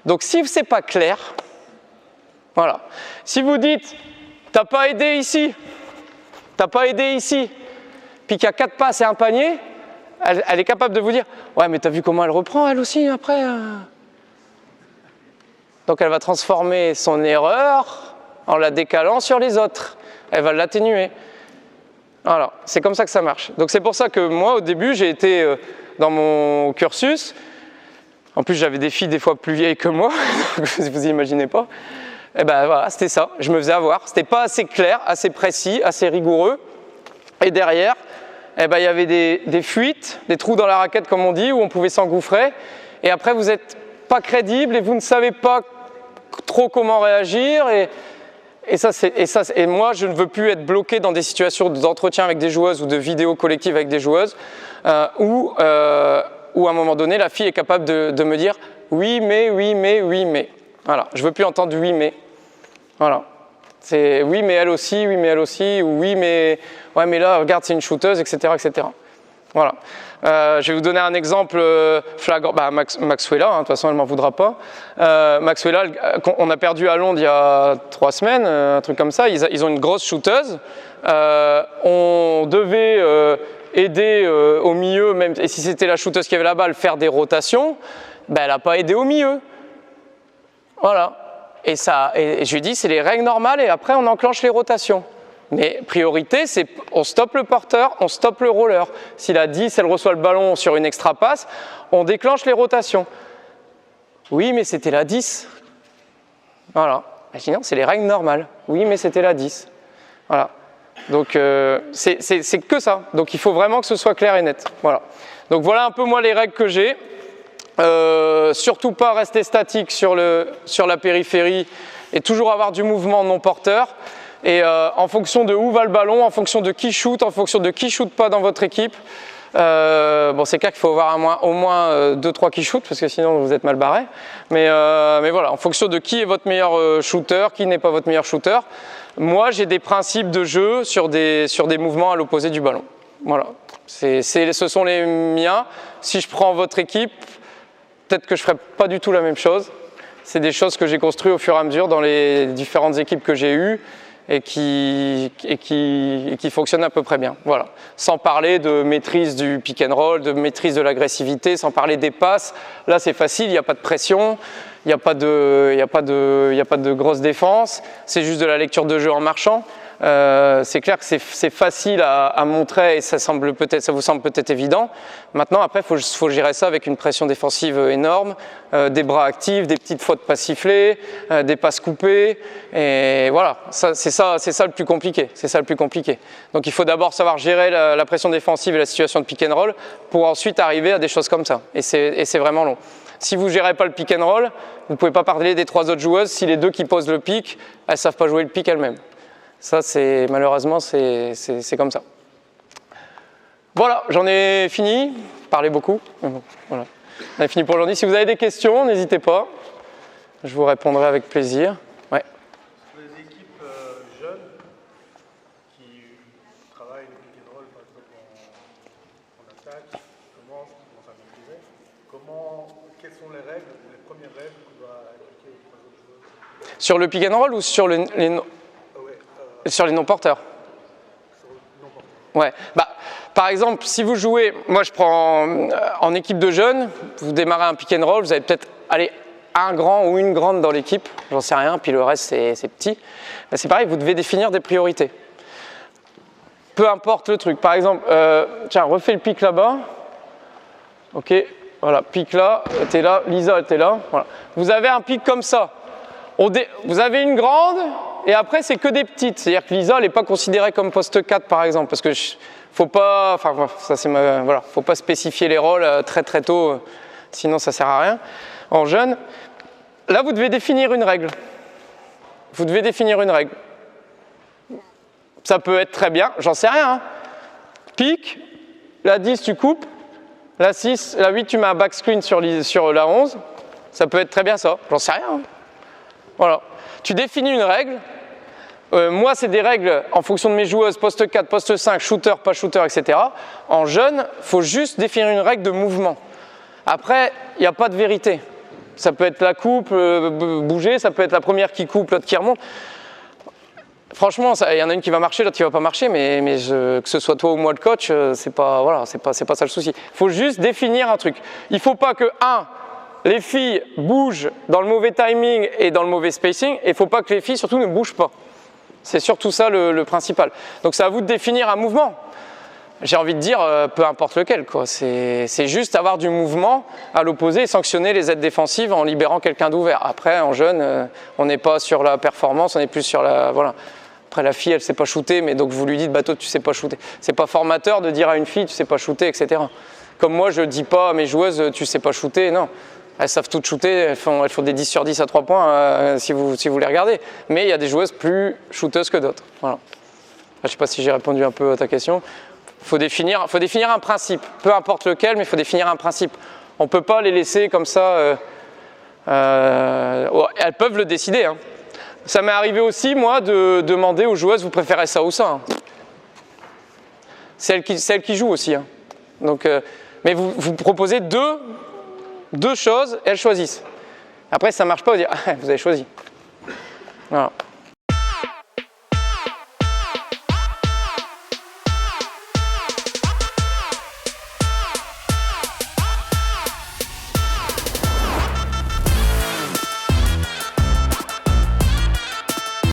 Donc si c'est pas clair, voilà. Si vous dites « t'as pas aidé ici, t'as pas aidé ici », puis qu'il y a 4 passes et un panier, elle est capable de vous dire « ouais mais t'as vu comment elle reprend elle aussi après ?» Donc elle va transformer son erreur en la décalant sur les autres. Elle va l'atténuer. Voilà, c'est comme ça que ça marche. Donc c'est pour ça que moi, au début, j'ai été dans mon cursus. En plus, j'avais des filles des fois plus vieilles que moi, donc vous imaginez pas. Et ben voilà, c'était ça. Je me faisais avoir. C'était pas assez clair, assez précis, assez rigoureux. Et derrière, eh ben, il y avait des fuites, des trous dans la raquette, comme on dit, où on pouvait s'engouffrer. Et après, vous n'êtes pas crédible et vous ne savez pas trop comment réagir. Et moi, je ne veux plus être bloqué dans des situations d'entretien avec des joueuses ou de vidéos collectives avec des joueuses où à un moment donné, la fille est capable de me dire « oui, mais, oui, mais, oui, mais ». Voilà, je ne veux plus entendre « oui, mais ». Voilà. C'est « oui, mais elle aussi, oui, mais elle aussi », ou « oui, mais, ouais, mais là, regarde, c'est une shooteuse », etc., etc. Voilà. Je vais vous donner un exemple flagrant. Bah, Maxwella, de toute façon, elle ne m'en voudra pas. Maxwella, on a perdu à Londres il y a 3 semaines, un truc comme ça. Ils ont une grosse shooteuse. On devait aider au milieu, même et si c'était la shooteuse qui avait la balle, faire des rotations. Ben, elle n'a pas aidé au milieu. Voilà. Et je lui ai dit, c'est les règles normales et après, on enclenche les rotations. Mais priorité, c'est on stoppe le porteur, on stoppe le roller. Si la 10, elle reçoit le ballon sur une extra passe, on déclenche les rotations. Oui, mais c'était la 10. Voilà. Je dis non, c'est les règles normales. Oui, mais c'était la 10. Voilà. Donc, c'est que ça. Donc, il faut vraiment que ce soit clair et net. Voilà. Donc, voilà un peu moi les règles que j'ai. Surtout pas rester statique sur la périphérie et toujours avoir du mouvement non porteur. Et en fonction de où va le ballon, en fonction de qui shoot, en fonction de qui shoot pas dans votre équipe. Bon, c'est clair qu'il faut avoir au moins 2-3 qui shoot parce que sinon vous êtes mal barré. Mais voilà, en fonction de qui est votre meilleur shooter, qui n'est pas votre meilleur shooter. Moi, j'ai des principes de jeu sur des mouvements à l'opposé du ballon. Voilà, ce sont les miens. Si je prends votre équipe, peut-être que je ferai pas du tout la même chose. C'est des choses que j'ai construites au fur et à mesure dans les différentes équipes que j'ai eues. Et qui fonctionne à peu près bien. Voilà. Sans parler de maîtrise du pick and roll, de maîtrise de l'agressivité, sans parler des passes. Là, c'est facile, il n'y a pas de pression, il n'y a pas de grosse défense, c'est juste de la lecture de jeu en marchant. C'est clair que c'est facile à montrer et ça vous semble peut-être évident. Maintenant, après, il faut gérer ça avec une pression défensive énorme, des bras actifs, des petites fautes pas sifflées, des passes coupées. Et voilà, c'est ça le plus compliqué. C'est ça le plus compliqué. Donc, il faut d'abord savoir gérer la pression défensive et la situation de pick and roll pour ensuite arriver à des choses comme ça. Et c'est vraiment long. Si vous ne gérez pas le pick and roll, vous ne pouvez pas parler des 3 autres joueuses si les 2 qui posent le pick, elles ne savent pas jouer le pick elles-mêmes. Ça, malheureusement, c'est comme ça. Voilà, j'en ai fini. Parlé beaucoup. Voilà. On a fini pour aujourd'hui. Si vous avez des questions, n'hésitez pas. Je vous répondrai avec plaisir. Ouais. Sur les équipes jeunes qui travaillent le pick and roll, par exemple, en attaque, commencent à maîtriser, quelles sont les règles, les premières règles qu'on doit appliquer aux 3 autres joueurs? Sur le pick and roll ou sur sur les non-porteurs? Sur les non-porteurs. Ouais. Bah, par exemple, si vous jouez, moi je prends en équipe de jeunes, vous démarrez un pick and roll, vous avez peut-être un grand ou une grande dans l'équipe, j'en sais rien, puis le reste c'est petit. Bah, c'est pareil, vous devez définir des priorités. Peu importe le truc. Par exemple, tiens, refais le pick là-bas. Ok, voilà, pick là, t'es là, Lisa, t'es là. Voilà. Vous avez un pick comme ça. Vous avez une grande, et après c'est que des petites. C'est-à-dire que Lisa, elle n'est pas considérée comme poste 4 par exemple, parce que faut pas, enfin ça c'est voilà, faut pas spécifier les rôles très tôt, sinon ça sert à rien. En jeune, là vous devez définir une règle. Vous devez définir une règle. Ça peut être très bien, j'en sais rien. Hein. Pique, la 10 tu coupes, la 6, la 8 tu mets un backscreen sur la 11. Ça peut être très bien ça, j'en sais rien. Hein. Voilà. Tu définis une règle. Moi, c'est des règles en fonction de mes joueuses, poste 4, poste 5, shooter, pas shooter, etc. En jeune, il faut juste définir une règle de mouvement. Après, il n'y a pas de vérité. Ça peut être la coupe, bouger, ça peut être la première qui coupe, l'autre qui remonte. Franchement, il y en a une qui va marcher, l'autre qui ne va pas marcher, mais que ce soit toi ou moi le coach, c'est pas ça le souci. Il faut juste définir un truc. Il ne faut pas que, les filles bougent dans le mauvais timing et dans le mauvais spacing, et il ne faut pas que les filles surtout ne bougent pas. C'est surtout ça le principal. Donc c'est à vous de définir un mouvement. J'ai envie de dire, peu importe lequel, quoi. C'est juste avoir du mouvement à l'opposé et sanctionner les aides défensives en libérant quelqu'un d'ouvert. Après, en jeune, on n'est pas sur la performance, on est plus sur la... Voilà. Après, la fille, elle ne sait pas shooter, mais donc vous lui dites, toi, tu ne sais pas shooter. C'est pas formateur de dire à une fille, tu ne sais pas shooter, etc. Comme moi, je ne dis pas à mes joueuses, tu ne sais pas shooter, non. Elles savent toutes shooter, elles font des 10 sur 10 à 3 points si vous les regardez. Mais il y a des joueuses plus shooteuses que d'autres. Voilà. Je ne sais pas si j'ai répondu un peu à ta question. Il faut définir un principe, peu importe lequel, mais il faut définir un principe. On ne peut pas les laisser comme ça. Elles peuvent le décider. Hein. Ça m'est arrivé aussi, moi, de demander aux joueuses, vous préférez ça ou ça hein. C'est elles qui jouent aussi. Hein. Donc, mais vous proposez deux choses et elles choisissent. Après, si ça ne marche pas, vous dites, vous avez choisi. Voilà.